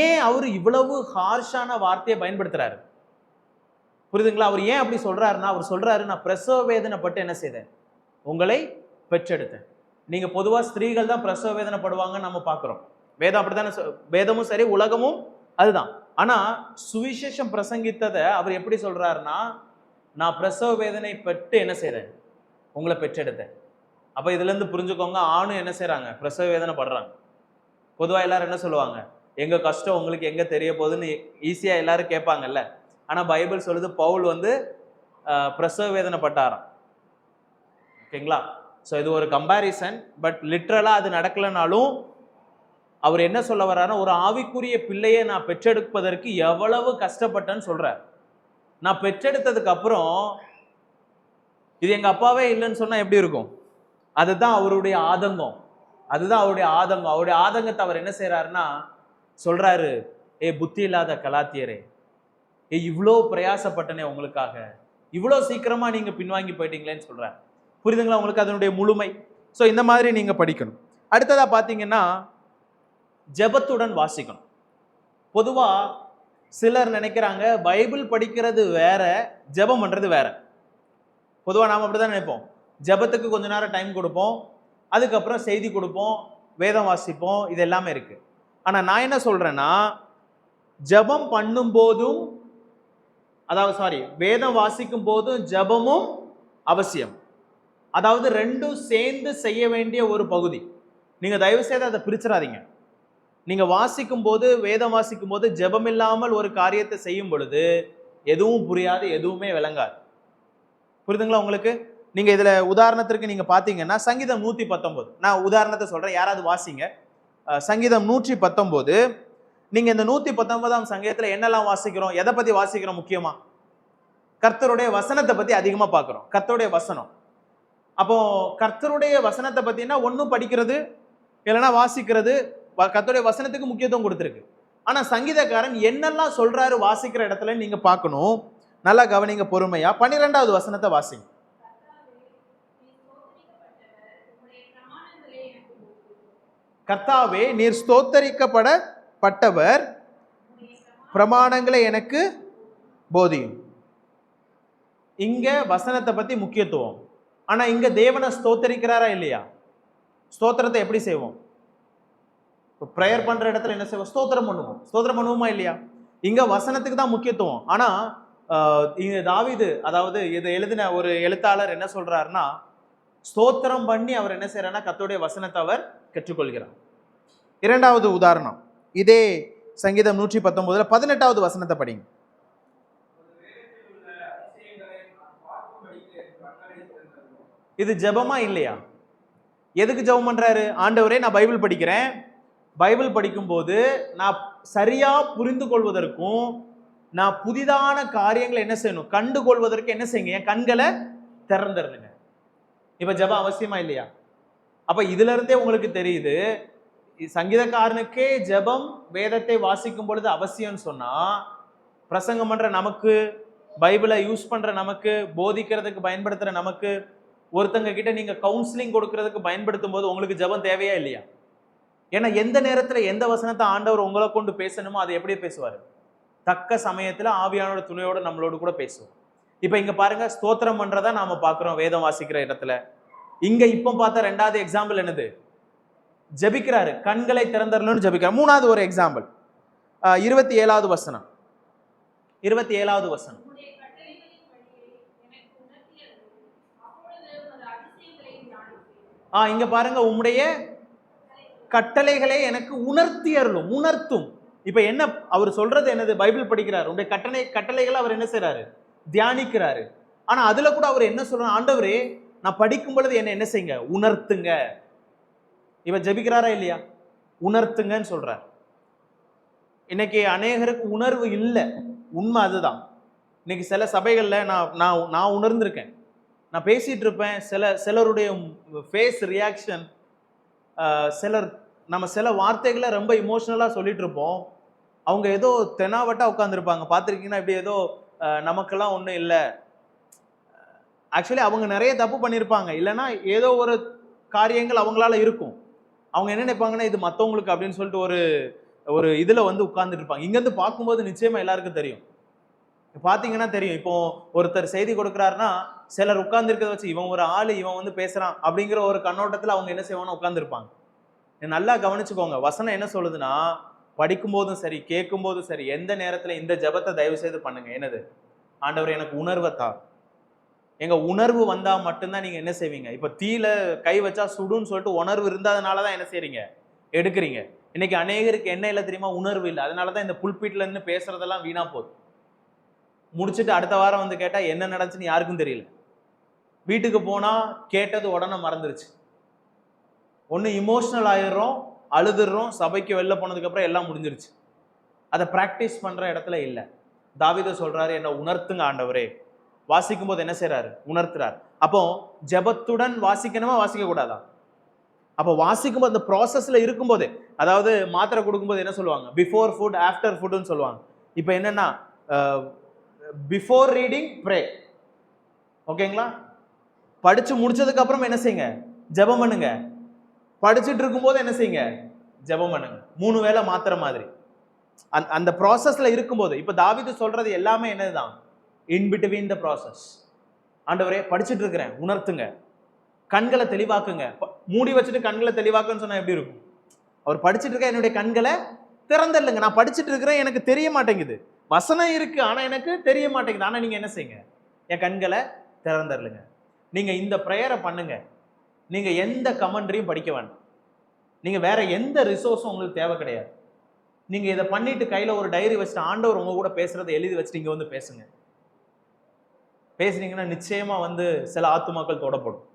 ஏன் அவர் இவ்வளவு ஹார்ஷான வார்த்தையை பயன்படுத்துறாரு, புரியுதுங்களா? அவர் ஏன் அப்படி சொல்றாருன்னா, அவர் சொல்றாரு, நான் பிரசவ வேதனைப்பட்டு என்ன செய்தேன், உங்களை பெற்றெடுத்தேன். நீங்க பொதுவா ஸ்திரீகள் தான் பிரசவ வேதனைப்படுவாங்கன்னு நம்ம பாக்குறோம். வேதம் அப்படித்தானே, வேதமும் சரி உலகமும் அதுதான். ஆனா சுவிசேஷம் பிரசங்கித்ததை அவர் எப்படி சொல்றாருன்னா, நான் பிரசவ வேதனை பெற்று என்ன செய்றேன், உங்களை பெற்றெடுத்தேன். அப்ப இதுல இருந்து புரிஞ்சுக்கோங்க, ஆணும் என்ன செய்யறாங்க, பிரசவ வேதனை படுறாங்க. பொதுவா எல்லாரும் என்ன சொல்லுவாங்க, எங்க கஷ்டம் உங்களுக்கு எங்க தெரிய போகுதுன்னு ஈஸியா எல்லாரும் கேட்பாங்கல்ல. ஆனா பைபிள் சொல்லுது பவுல் பிரசவ வேதனை பட்டாராம். ஓகேங்களா? ஸோ இது ஒரு கம்பேரிசன். பட் லிட்ரலா அது நடக்கலனாலும் அவர் என்ன சொல்ல வர்றாருன்னா, ஒரு ஆவிக்குரிய பிள்ளையை நான் பெற்றெடுப்பதற்கு எவ்வளவு கஷ்டப்பட்டேன்னு சொல்றார். நான் பெற்றெடுத்ததுக்கு அப்புறம் இது எங்க அப்பாவே இல்லைன்னு சொன்னா எப்படி இருக்கும்? அதுதான் அவருடைய ஆதங்கம். அவருடைய ஆதங்கத்தை அவர் என்ன செய்யறாருன்னா சொல்றாரு, ஏ புத்தி இல்லாத கலாத்தியரே, இவ்வளோ பிரயாசப்பட்டனே உங்களுக்காக, இவ்வளோ சீக்கிரமா நீங்க பின்வாங்கி போயிட்டீங்களேன்னு சொல்றாரு. புரியுதுங்களா உங்களுக்கு அதனுடைய முழுமை? ஸோ இந்த மாதிரி நீங்க படிக்கணும். அடுத்ததா பாத்தீங்கன்னா ஜெபத்துடன் வாசிக்கணும். பொதுவா சிலர் நினைக்கிறாங்க பைபிள் படிக்கிறது வேற, ஜெபம் பண்றது வேற. பொதுவா நாம அப்படிதான் நினைப்போம். ஜெபத்துக்கு கொஞ்ச நேரம் டைம் கொடுப்போம், அதுக்கப்புறம் செய்தி கொடுப்போம், வேதம் வாசிப்போம், இது எல்லாமே இருக்கு. ஆனா நான் என்ன சொல்றேன்னா, ஜெபம் பண்ணும் போதும், அதாவது வேதம் வாசிக்கும் போதும் ஜெபமும் அவசியம். அதாவது ரெண்டும் சேர்ந்து செய்ய வேண்டிய ஒரு பகுதி. நீங்க தயவு செய்து அதை பிரிச்சிடாதீங்க. நீங்க வாசிக்கும் போது, வேதம் வாசிக்கும் போது ஜெபம் இல்லாமல் ஒரு காரியத்தை செய்யும் பொழுது எதுவும் புரியாது, எதுவுமே விளங்காது. புரியுதுங்களா உங்களுக்கு? நீங்க இதுல உதாரணத்திற்கு நீங்க பாத்தீங்கன்னா சங்கீதம் 119, நான் உதாரணத்தை சொல்றேன், யாராவது வாசிங்க. சங்கீதம் 119. நீங்க இந்த 119ஆம் சங்கீதத்துல என்னெல்லாம் வாசிக்கிறோம், எதை பத்தி வாசிக்கிறோம்? முக்கியமா கர்த்தருடைய வசனத்தை பத்தி அதிகமா பார்க்கிறோம். கர்த்தருடைய வசனம். அப்போ கர்த்தருடைய வசனத்தை பத்தினா ஒன்னும் படிக்கிறது இல்லைன்னா வாசிக்கிறது, கர்த்தருடைய வசனத்துக்கு முக்கியத்துவம் கொடுத்திருக்கு. ஆனா சங்கீதக்காரன் என்னெல்லாம் சொல்றாரு வாசிக்கிற இடத்துல நீங்க பார்க்கணும். நல்லா கவனிங்க பொறுமையா. 12வது வசனத்தை வாசிங்க. கர்த்தாவே நீர் ஸ்தோத்தரிக்கப்படப்பட்டவர், பிரமாணங்களை எனக்கு போதியும். இங்க வசனத்தை பத்தி முக்கியத்துவம். ஆனா இங்க தேவனை ஸ்தோத்தரிக்கிறாரா இல்லையா? ஸ்தோத்திரத்தை எப்படி செய்வோம்? பிரேயர் பண்ற இடத்துல என்ன செய்வோம்? ஸ்தோத்திரம் பண்ணுவோம். ஸ்தோத்திரம் பண்ணுவோமா இல்லையா? இங்க வசனத்துக்கு தான் முக்கியத்துவம். ஆனா இங்க தாவீது, அதாவது இதை எழுதின ஒரு எழுத்தாளர் என்ன சொல்றாருன்னா, ஸ்தோத்திரம் பண்ணி அவர் என்ன செய்யறாருன்னா கர்த்தருடைய வசனத்தை அவர் கற்றுக்கொள்கிறார். இரண்டாவது உதாரணம் இதே சங்கீதம் 119 18வது வசனத்தை படிங்க. இது ஜெபமா இல்லையா? எதுக்கு ஜெபம் பண்றாரு? ஆண்டவரே நான் பைபிள் படிக்கிறேன், பைபிள் படிக்கும்போது நான் சரியா புரிந்து கொள்வதற்கும் நான் புதிதான காரியங்களை என்ன செய்யணும் கண்டுகொள்வதற்கு என்ன செய்யுங்க, என் கண்களை திறந்துருங்க. இப்ப ஜெபம் அவசியமா இல்லையா? அப்ப இதுல இருந்தே உங்களுக்கு தெரியுது, சங்கீதக்காரனுக்கே ஜெபம் வேதத்தை வாசிக்கும் பொழுது அவசியம்னு சொன்னா, பிரசங்கம் பண்ற நமக்கு, பைபிளை யூஸ் பண்ற நமக்கு, போதிக்கிறதுக்கு பயன்படுத்துற நமக்கு, ஒருத்தங்க கிட்ட நீங்க கவுன்சிலிங் கொடுக்கறதுக்கு பயன்படுத்தும் போது உங்களுக்கு ஜெபம் தேவையா இல்லையா? ஏன்னா எந்த நேரத்துல எந்த வசனத்தை ஆண்டவர் உங்களை கொண்டு பேசணுமோ அதை எப்படி பேசுவாரு? தக்க சமயத்துல ஆவியானோட துணையோட நம்மளோட கூட பேசுவோம். இப்ப இங்க பாருங்க, ஸ்தோத்திரம் பண்றதா நாம பாக்குறோம் வேதம் வாசிக்கிற இடத்துல. இங்க இப்ப பார்த்த ரெண்டாவது எக்ஸாம்பிள் என்னது? ஜெபிக்கிறாரு, கண்களை திறந்தரணும்னு ஜெபிக்கிறார். மூணாவது ஒரு எக்ஸாம்பிள் 27வது வசனம். 27வது வசனம். இங்க பாருங்க, உம்முடைய கட்டளைகளை எனக்கு உணர்த்தி அருளும். உணர்த்தும். இப்ப என்ன அவர் சொல்றது என்னது? பைபிள் படிக்கிறார், உடைய கட்டளைகளை அவர் என்ன செய்யறாரு? தியானிக்கிறாரு. ஆனா அதுல கூட அவர் என்ன சொல்றாரு? ஆண்டவரே நான் படிக்கும் பொழுது என்ன செய்யுங்க, உணர்த்துங்க. இவ ஜெபிக்கிறாரா இல்லையா? உணர்த்துங்கன்னு சொல்றார். இன்னைக்கு அநேகருக்கு உணர்வு இல்லை, உண்மை அதுதான். இன்னைக்கு சில சபைகள்ல நான் உணர்ந்திருக்கேன். நான் பேசிட்டு இருப்பேன், சிலருடைய ஃபேஸ் ரியாக்ஷன், நம்ம சில வார்த்தைகளை ரொம்ப இமோஷனலா சொல்லிட்டு இருப்போம். அவங்க ஏதோ தெனாவட்டா உட்காந்துருப்பாங்க. பார்த்துருக்கீங்கன்னா இப்படி ஏதோ நமக்கெல்லாம் ஒன்றும் இல்லை. ஆக்சுவலி அவங்க நிறைய தப்பு பண்ணியிருப்பாங்க, இல்லைன்னா ஏதோ ஒரு காரியங்கள் அவங்களால இருக்கும். அவங்க என்ன நினைப்பாங்கன்னா இது மற்றவங்களுக்கு அப்படின்னு சொல்லிட்டு ஒரு இதுல வந்து உட்கார்ந்துட்டு இருப்பாங்க. இங்கேருந்து பார்க்கும்போது நிச்சயமா எல்லாருக்கும் தெரியும். பார்த்தீங்கன்னா தெரியும். இப்போ ஒருத்தர் செய்தி கொடுக்குறாருன்னா சிலர் உட்கார்ந்துருக்கிறத வச்சு இவன் ஒரு ஆளு, இவன் வந்து பேசுறான் அப்படிங்கிற ஒரு கண்ணோட்டத்தில் அவங்க என்ன செய்வாங்கன்னா உட்கார்ந்துருப்பாங்க. நல்லா கவனிச்சுக்கோங்க, வசனம் என்ன சொல்லுதுன்னா, படிக்கும் போதும் சரி கேட்கும் போதும் சரி எந்த நேரத்துல இந்த ஜெபத்தை தயவு செய்து பண்ணுங்க. என்னது? ஆண்டவர் எனக்கு உணர்வை தார். எங்க உணர்வு வந்தா மட்டும்தான் நீங்க என்ன செய்வீங்க. இப்ப தீல கை வச்சா சுடுன்னு சொல்லிட்டு உணர்வு இருந்ததுனாலதான் என்ன செய்றீங்க, எடுக்கிறீங்க. இன்னைக்கு அநேகருக்கு என்ன இல்லை தெரியுமா? உணர்வு இல்லை. அதனாலதான் இந்த புல்பீட்ல இருந்து பேசுறதெல்லாம் வீணா போகுது. முடிச்சுட்டு அடுத்த வாரம் வந்து கேட்டா என்ன நடந்துச்சுன்னு யாருக்கும் தெரியல. வீட்டுக்கு போனா கேட்டது உடனே மறந்துருச்சு. ஒன்று இமோஷனல் ஆயிடுறோம், அழுதுறோம், சபைக்கு வெளில போனதுக்கு அப்புறம் எல்லாம் முடிஞ்சிருச்சு. அதை பிராக்டிஸ் பண்ற இடத்துல இல்லை. தாவீது சொல்றாரு, என்ன உணர்த்துங்க ஆண்டவரே. வாசிக்கும் போது என்ன செய்யறாரு? உணர்த்துறாரு. அப்போ ஜெபத்துடன் வாசிக்கணுமா வாசிக்க கூடாதா? அப்போ வாசிக்கும் போது அந்த ப்ராசஸ்ல இருக்கும்போது, அதாவது மாத்திரை கொடுக்கும்போது என்ன சொல்லுவாங்க? பிஃபோர் ஃபுட் ஆஃப்டர் ஃபுட்னு சொல்லுவாங்க. இப்போ என்னன்னா பிஃபோர் ரீடிங் ப்ரே. ஓகேங்களா? படிச்சு முடிச்சதுக்கு அப்புறம் என்ன செய்யுங்க? ஜெபம் பண்ணுங்க. படிச்சுட்டு இருக்கும்போது என்ன செய்யுங்க? ஜெபம் பண்ணுங்க. 3 வேளை மாத்திரை மாதிரி அந்த ப்ராசஸ்ல இருக்கும்போது. இப்ப தாவீது சொல்றது எல்லாமே என்னதுதான்? In between the process. ஆண்டவரே படிச்சுட்டு இருக்கிறேன், உணர்த்துங்க, கண்களை தெளிவாக்குங்க. மூடி வச்சுட்டு கண்களை தெளிவாக்குன்னு சொன்னா எப்படி இருக்கும்? அவர் படிச்சுட்டு இருக்க, என்னுடைய கண்களை திறந்துடலுங்க. நான் படிச்சுட்டு இருக்கிறேன், எனக்கு தெரிய மாட்டேங்குது. வசனம் இருக்கு, ஆனா எனக்கு தெரிய மாட்டேங்குது. ஆனா நீங்க என்ன செய்யுங்க? என் கண்களை திறந்துடலுங்க. நீங்க இந்த ப்ரேயரை பண்ணுங்க. நீங்க எந்த கமெண்ட்ரியும் படிக்க வேண்டாம். நீங்க வேற எந்த ரிசோர்ஸும் உங்களுக்கு தேவை கிடையாது. நீங்க இதை பண்ணிட்டு கையில ஒரு டைரி வச்சுட்டு ஆண்டவர் உங்க கூட பேசுறதை எழுதி வச்சுட்டு இங்க வந்து பேசுங்க. பேசுனீங்கன்னா நிச்சயமா வந்து சில ஆத்துமாக்கள் தொடப்படும்.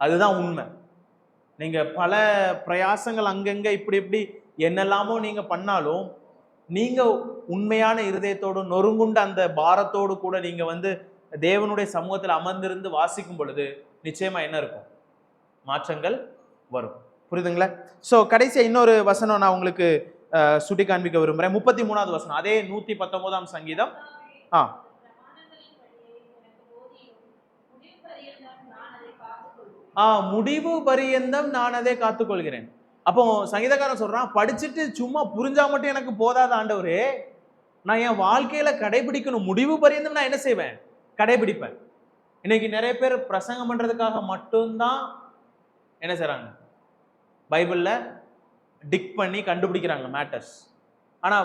அதுதான் உண்மை. நீங்க பல பிரயாசங்கள் அங்கங்க இப்படி என்னெல்லாமோ நீங்க பண்ணாலும், நீங்க உண்மையான இருதயத்தோடு நொறுங்குண்ட அந்த பாரத்தோடு கூட நீங்க வந்து தேவனுடைய சமூகத்தில் அமர்ந்திருந்து வாசிக்கும் பொழுது நிச்சயமா என்ன இருக்கும்? மாற்றங்கள் வரும். புரியுதுங்களா? ஸோ கடைசியா இன்னொரு வசனம் நான் உங்களுக்கு சுட்டி காண்பிக்க விரும்புறேன். 33வது வசனம், அதே 119ஆம் சங்கீதம். முடிவு பரியந்தம் நான் அதை காத்துக்கொள்கிறேன். அப்போ சங்கீதக்காரன் சொல்றான், படிச்சுட்டு சும்மா புரிஞ்சா மட்டும் எனக்கு போதாத ஆண்டவரே, நான் என் வாழ்க்கையில கடைபிடிக்கணும். முடிவு பரியந்தம் நான் என்ன செய்வேன்? கடைபிடிப்பேன். இன்னைக்கு நிறைய பேர் பிரசங்கம் பண்றதுக்காக மட்டும்தான் என்ன செய்றாங்க? பைபிள்ல டிக் பண்ணி கண்டுபிடிக்கிறாங்க மேட்டர்ஸ். ஆனா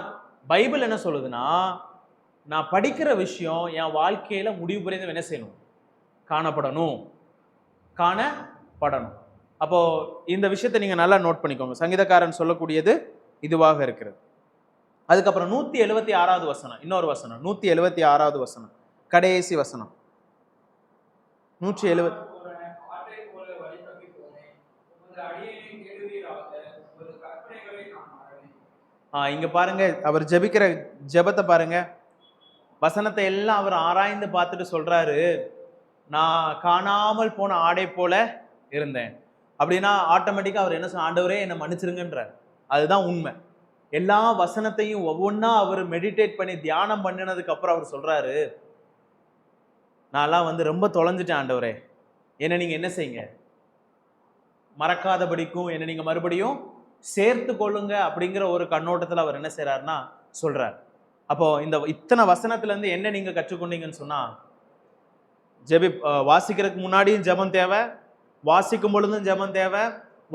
பைபிள் என்ன சொல்லுதுன்னா, நான் படிக்கிற விஷயம் என் வாழ்க்கையில முடிவு பரியந்தம் என்ன செய்யணும்? காணப்படணும். அப்போ இந்த விஷயத்தை நீங்க நல்லா நோட் பண்ணிக்கோங்க. சங்கீதக்காரன் சொல்லக்கூடியது இதுவாக இருக்கிறது. அதுக்கப்புறம் 176வது வசனம், இன்னொரு வசனம், 176வது வசனம், கடைசி வசனம். 170 இங்க பாருங்க, அவர் ஜெபிக்கிற ஜெபத்தை பாருங்க. வசனத்தை எல்லாம் அவர் ஆராய்ந்து பார்த்துட்டு சொல்றாரு, நான் காணாமல் போன ஆடை போல இருந்தேன். அப்படின்னா ஆட்டோமேட்டிக்கா அவர் என்ன சொன்ன, ஆண்டவரே என்னை மன்னிச்சிருங்கன்றார். அதுதான் உண்மை. எல்லா வசனத்தையும் ஒவ்வொன்றா அவர் மெடிடேட் பண்ணி தியானம் பண்ணினதுக்கு அப்புறம் அவர் சொல்றாரு, நான்லாம் ரொம்ப தொலைஞ்சிட்டேன் ஆண்டவரே, என்னை நீங்க என்ன செய்யுங்க, மறக்காதபடிக்கும் என்னை நீங்க மறுபடியும் சேர்த்து கொள்ளுங்க அப்படிங்கிற ஒரு கண்ணோட்டத்தில் அவர் என்ன செய்யறாருன்னா சொல்றார். அப்போ இந்த இத்தனை வசனத்துல இருந்து என்ன நீங்க கற்றுக்கொண்டீங்கன்னு சொன்னா, வாசிக்கிறதுக்கு முன்னாடியும் ஜெபம் தேவை, வாசிக்கும் பொழுதும் ஜெபம் தேவை,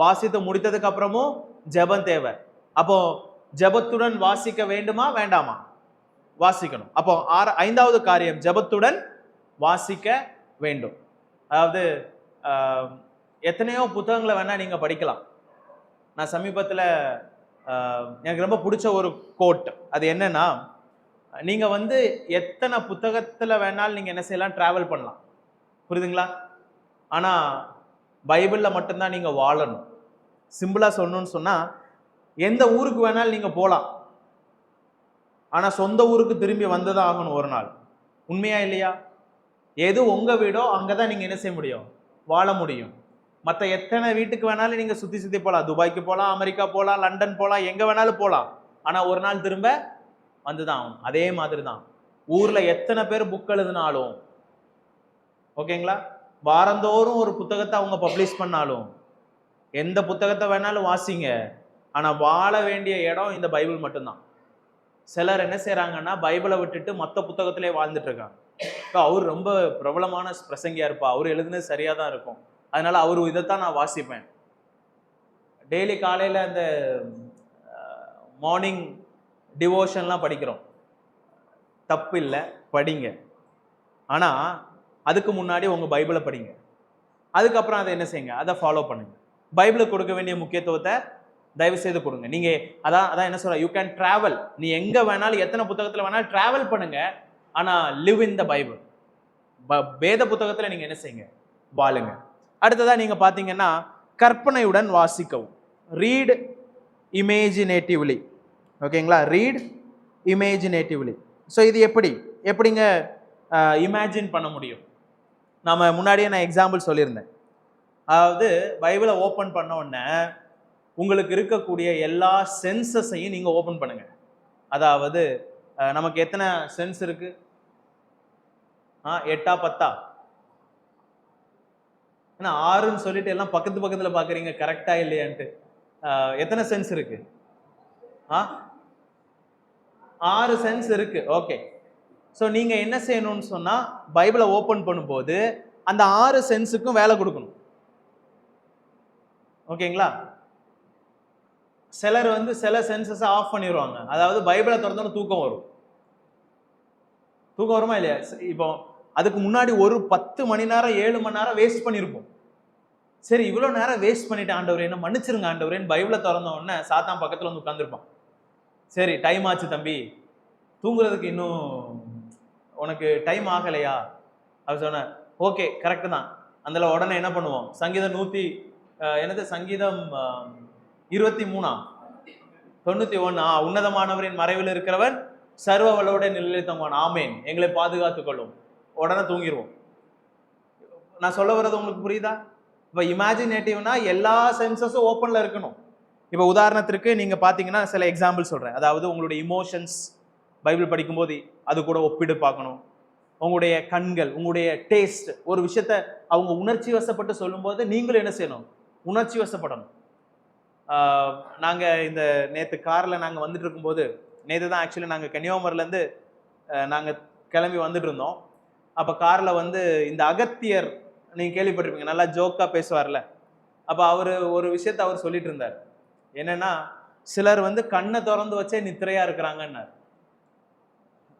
வாசித்து முடித்ததுக்கு அப்புறமும் ஜெபம் தேவை. அப்போ ஜெபத்துடன் வாசிக்க வேண்டுமா வேண்டாமா? வாசிக்கணும். அப்போ ஐந்தாவது காரியம், ஜெபத்துடன் வாசிக்க வேண்டும். அதாவது எத்தனையோ புத்தகங்களை வேணா நீங்க படிக்கலாம். நான் சமீபத்தில் எனக்கு ரொம்ப பிடிச்ச ஒரு கோட், அது என்னன்னா, நீங்க எத்தனை புத்தகத்துல வேணாலும் நீங்க என்ன செய்யலாம், டிராவல் பண்ணலாம். புரியுதுங்களா? ஆனா பைபிள்ல மட்டும்தான் நீங்க வாழணும். சிம்பிளா சொல்லணும்னு சொன்னா, எந்த ஊருக்கு வேணாலும் நீங்க போகலாம், ஆனா சொந்த ஊருக்கு திரும்பி வந்துதான் ஆகணும் ஒரு நாள். உண்மையா இல்லையா? எது உங்க வீடோ அங்கதான் நீங்க என்ன செய்ய முடியும், வாழ முடியும். மற்ற எத்தனை வீட்டுக்கு வேணாலும் நீங்க சுத்தி சுத்தி போகலாம், துபாய்க்கு போகலாம், அமெரிக்கா போகலாம், லண்டன் போகலாம், எங்க வேணாலும் போகலாம், ஆனா ஒரு நாள் திரும்ப வந்துதான் ஆகணும். அதே மாதிரி தான் ஊர்ல எத்தனை பேர் புக் எழுதினாலும், ஓகேங்களா, வாரந்தோறும் ஒரு புத்தகத்தை அவங்க பப்ளிஷ் பண்ணாலும், எந்த புத்தகத்தை வேணாலும் வாசிங்க, ஆனா வாழ வேண்டிய இடம் இந்த பைபிள் மட்டும்தான். சிலர் என்ன செய்யறாங்கன்னா, பைபிளை விட்டுட்டு மற்ற புத்தகத்திலே வாழ்ந்துட்டு இருக்காங்க. அவர் ரொம்ப பிரபலமான பிரசங்கியா இருப்பா, அவர் எழுதுனது சரியா தான் இருக்கும், அதனால அவரு இதைத்தான் நான் வாசிப்பேன். டெய்லி காலையில அந்த மார்னிங் டிவோஷன்லாம் படிக்கிறோம், தப்பு இல்லை, படிங்க. ஆனா அதுக்கு முன்னாடி உங்க பைபிளை படிங்க, அதுக்கப்புறம் அதை என்ன செய்யுங்க, அதை ஃபாலோ பண்ணுங்க. பைபிளுக்கு கொடுக்க வேண்டிய முக்கியத்துவத்தை தயவு செய்து கொடுங்க. நீங்க அதான் என்ன சொல்ற, யூ கேன் டிராவல், நீ எங்க வேணாலும் எத்தனை புத்தகத்துல வேணாலும் டிராவல் பண்ணுங்க, ஆனா லிவ் இன் த பைபிள். வேத புத்தகத்துல நீங்க என்ன செய்யுங்க, வாழுங்க. அடுத்ததா நீங்க பாத்தீங்கன்னா, கற்பனையுடன் வாசிக்கவும், ரீட் இமேஜினேட்டிவ்லி. ஓகேங்களா, ரீட் இமேஜினேட்டிவ்லி. ஸோ இது எப்படிங்க இமேஜின் பண்ண முடியும்? நாம முன்னாடியே நான் எக்ஸாம்பிள் சொல்லியிருந்தேன். அதாவது பைபிளை ஓப்பன் பண்ண உடனே உங்களுக்கு இருக்கக்கூடிய எல்லா சென்சஸையும் நீங்க ஓப்பன் பண்ணுங்க. அதாவது நமக்கு எத்தனை சென்ஸ் இருக்கு? 8 10? ஏன்னா 6ன்னு சொல்லிட்டு எல்லாம் பக்கத்து பக்கத்துல பாக்குறீங்க, கரெக்டா இல்லையான்ட்டு. எத்தனை சென்ஸ் இருக்கு? 6 சென்ஸ் இருக்கு. ஓகே. ஸோ நீங்க என்ன செய்யணும்னு சொன்னா, பைபிளை ஓப்பன் பண்ணும்போது அந்த 6 சென்ஸுக்கும் வேலை கொடுக்கணும். ஓகேங்களா? சிலர் சில சென்சஸ் ஆஃப் பண்ணிடுவாங்க. அதாவது பைபிளை திறந்தோன்னு தூக்கம் வரும். தூக்கம் வருமா இல்லையா? இப்போ அதுக்கு முன்னாடி ஒரு 10 மணி நேரம் 7 மணி நேரம் வேஸ்ட் பண்ணியிருப்போம். சரி, இவ்வளவு நேரம் வேஸ்ட் பண்ணிட்டு ஆண்டவரே என்ன மன்னிச்சிருங்க ஆண்டவரேன்னு பைபிளை திறந்த உடனே சாத்தான் பக்கத்துல உட்காந்துருப்பான். சரி, டைம் ஆச்சு தம்பி, தூங்குறதுக்கு இன்னும் உனக்கு டைம் ஆகலையா அப்படி சொன்ன. ஓகே, கரெக்டு தான். அதுல உடனே என்ன பண்ணுவோம், சங்கீதம் 23:91 உன்னதமானவரின் மறைவில் இருக்கிறவன் சர்வ வல்லோட நிலைத்தவன், ஆமேன், எங்களை பாதுகாத்துக் கொள்ளும். உடனே தூங்கிடுவோம். நான் சொல்ல வர்றது உங்களுக்கு புரியுதா? இப்ப இமேஜினேட்டிவ்னா எல்லா சென்சஸும் ஓப்பன்ல இருக்கணும். இப்ப உதாரணத்திற்கு நீங்க பாத்தீங்கன்னா, சில எக்ஸாம்பிள் சொல்றேன். அதாவது உங்களுடைய இமோஷன்ஸ் பைபிள் படிக்கும்போது அது கூட ஒப்பிடு பார்க்கணும். உங்களுடைய கண்கள், உங்களுடைய டேஸ்ட், ஒரு விஷயத்த அவங்க உணர்ச்சி வசப்பட்டு சொல்லும்போது நீங்களும் என்ன செய்யணும், உணர்ச்சி வசப்படணும். நாங்க இந்த நேற்று காரில் நாங்கள் வந்துட்டு இருக்கும்போது, நேற்று தான் ஆக்சுவலி நாங்கள் கன்னியாகுமரியிலேருந்து நாங்கள் கிளம்பி வந்துட்டு இருந்தோம். அப்போ காரில் இந்த அகத்தியர் நீங்கள் கேள்விப்பட்டிருப்பீங்க, நல்லா ஜோக்காக பேசுவார்ல. அப்போ அவர் ஒரு விஷயத்த அவர் சொல்லிட்டு இருந்தார். என்னன்னா, சிலர் கண்ணை திறந்து வச்சே நித்திரையா இருக்கிறாங்கன்னார்.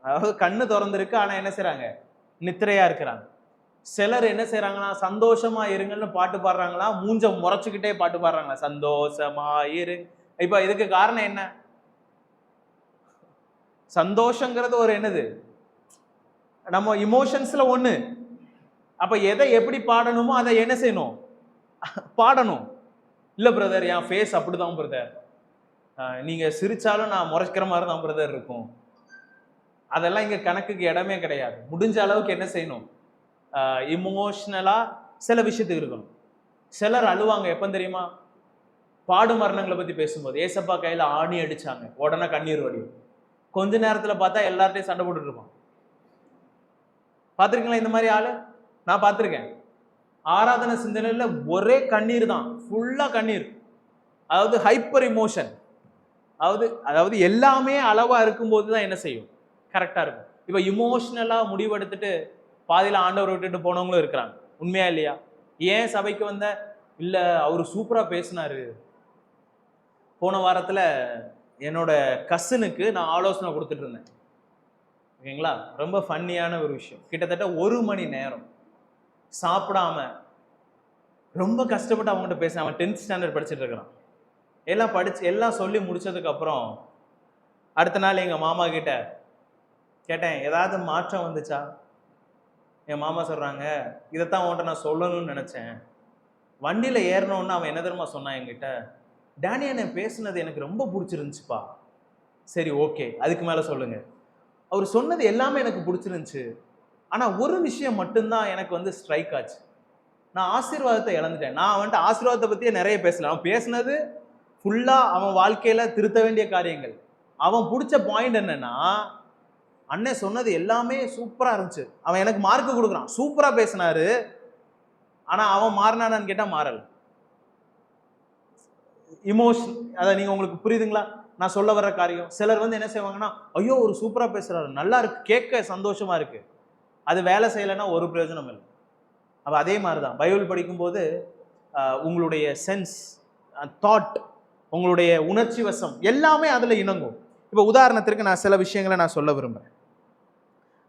அதாவது கண்ணு திறந்துருக்கு, ஆனா என்ன செய்யறாங்க, நித்திரையா இருக்கிறாங்க. சிலர் என்ன செய்யறாங்கன்னா, சந்தோஷமா இருங்கன்னு பாட்டு பாடுறாங்களா, மூஞ்ச முறைச்சுக்கிட்டே பாட்டு பாடுறாங்களா, சந்தோஷமா இரு. இப்ப இதுக்கு காரணம் என்ன? சந்தோஷங்கிறது ஒரு என்னது, நம்ம இமோஷன்ஸ்ல ஒண்ணு. அப்ப எதை எப்படி பாடணுமோ அதை என்ன செய்யணும், பாடணும். இல்ல பிரதர், என் ஃபேஸ் அப்படிதான் பிரதர், நீங்க சிரிச்சாலும் நான் முறைக்கிற மாதிரி தான் பிரதர் இருக்கும். அதெல்லாம் இங்க கணக்குக்கு இடமே கிடையாது. முடிஞ்ச அளவுக்கு என்ன செய்யணும், இமோஷனலா சில விஷயத்துக்கு இருக்கணும். சிலர் அழுவாங்க எப்ப தெரியுமா, பாடு மரணங்களை பத்தி பேசும்போது. ஏசப்பா கையில ஆணி அடிச்சாங்க, உடனே கண்ணீர் வடியும். கொஞ்ச நேரத்துல பார்த்தா எல்லார்ட்டையும் சண்டை போட்டுட்டு இருப்பான். பார்த்திருக்கீங்களா இந்த மாதிரி ஆளு? நான் பார்த்திருக்கேன். ஆராதனை சிந்தனையில ஒரே கண்ணீர் தான், ஃபுல்லா கண்ணீர். அதாவது ஹைப்பர் இமோஷன். அதாவது எல்லாமே அளவா இருக்கும்போது தான் என்ன செய்யும், கரெக்டா இருக்கும். இப்ப இமோஷனலா முடிவெடுத்துட்டு பாதியில ஆண்டவர் விட்டுட்டு போனவங்களும் இருக்கிறாங்க. உண்மையா இல்லையா? ஏன் சபைக்கு வந்த, இல்ல அவரு சூப்பரா பேசினாரு. போன வாரத்துல என்னோட கசினுக்கு நான் ஆலோசனை கொடுத்துட்டு இருந்தேன். ஓகேங்களா? ரொம்ப ஃபன்னியான ஒரு விஷயம். கிட்டத்தட்ட 1 மணி நேரம் சாப்பிடாம ரொம்ப கஷ்டப்பட்டு அவங்ககிட்ட பேசினேன். அவன் 10th ஸ்டாண்டர்ட் படிச்சுட்டு இருக்கிறான். எல்லாம் சொல்லி முடிச்சதுக்கு அப்புறம் அடுத்த நாள் எங்க மாமா கிட்ட கேட்டேன், ஏதாவது மாற்றம் வந்துச்சா? என் மாமா சொல்றாங்க, இதைத்தான் உன்கிட்ட நான் சொல்லணும்னு நினைச்சேன். வண்டியில ஏறணும்னு அவன் என்ன தெரியுமா சொன்னான் என்கிட்ட, டேனி என்ன பேசுனது எனக்கு ரொம்ப பிடிச்சிருந்துச்சுப்பா. சரி, ஓகே, அதுக்கு மேல சொல்லுங்க. அவர் சொன்னது எல்லாமே எனக்கு பிடிச்சிருந்துச்சு. ஆனா ஒரு விஷயம் மட்டும்தான் எனக்கு வந்து ஸ்ட்ரைக் ஆச்சு. நான் ஆசீர்வாதத்தை இழந்துட்டேன். நான் அவன்கிட்ட ஆசீர்வாதத்தை பத்தியே நிறைய பேசல. அவன் பேசுனது ஃபுல்லா அவன் வாழ்க்கையில திருத்த வேண்டிய காரியங்கள். அவன் பிடிச்ச பாயிண்ட் என்னன்னா, அண்ணன் சொன்னது எல்லாமே சூப்பரா இருந்துச்சு. அவன் எனக்கு மார்க் கொடுக்குறான், சூப்பரா பேசினாரு. ஆனா அவன் மாறினானான்னு கேட்டா மாறல. இமோஷன். அதை நீங்க உங்களுக்கு புரியுதுங்களா நான் சொல்ல வர்ற காரியம்? சிலர் வந்து என்ன செய்வாங்கன்னா, ஐயோ ஒரு சூப்பரா பேசுறாரு, நல்லா இருக்கு, கேட்க சந்தோஷமா இருக்கு. அது வேலை செய்யலைன்னா ஒரு பிரயோஜனம் இல்லை. அப்ப அதே மாதிரிதான் பைபிள் படிக்கும்போது உங்களுடைய சென்ஸ், தாட், உங்களுடைய உணர்ச்சி வசம் எல்லாமே அதுல இணங்கும். இப்போ உதாரணத்திற்கு நான் சில விஷயங்களை நான் சொல்ல விரும்புறேன்.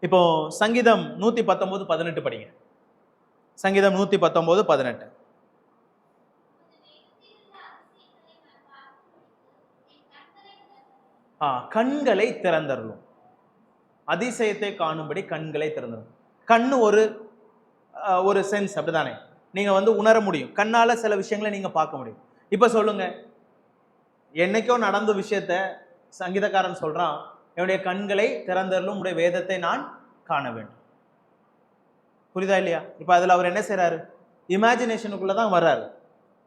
இப்போ சங்கீதம் 119:18 படிங்க. சங்கீதம் 119:18. கண்களை திறந்தருளும். அதிசயத்தை காணும்படி கண்களை திறந்தருளும். கண்ணு ஒரு சென்ஸ், அப்படிதானே? நீங்க வந்து உணர முடியும். கண்ணால சில விஷயங்களை நீங்க பார்க்க முடியும். இப்ப சொல்லுங்க, என்னைக்கோ நடந்த விஷயத்த சங்கீதக்காரன் சொல்றான், என்னுடைய கண்களை திறந்தருளும், உடைய வேதத்தை நான் காண வேண்டும். புரியுதா இல்லையா? இப்ப அதுல அவர் என்ன செய்யறாரு, இமேஜினேஷனுக்குள்ளதான் வர்றாரு.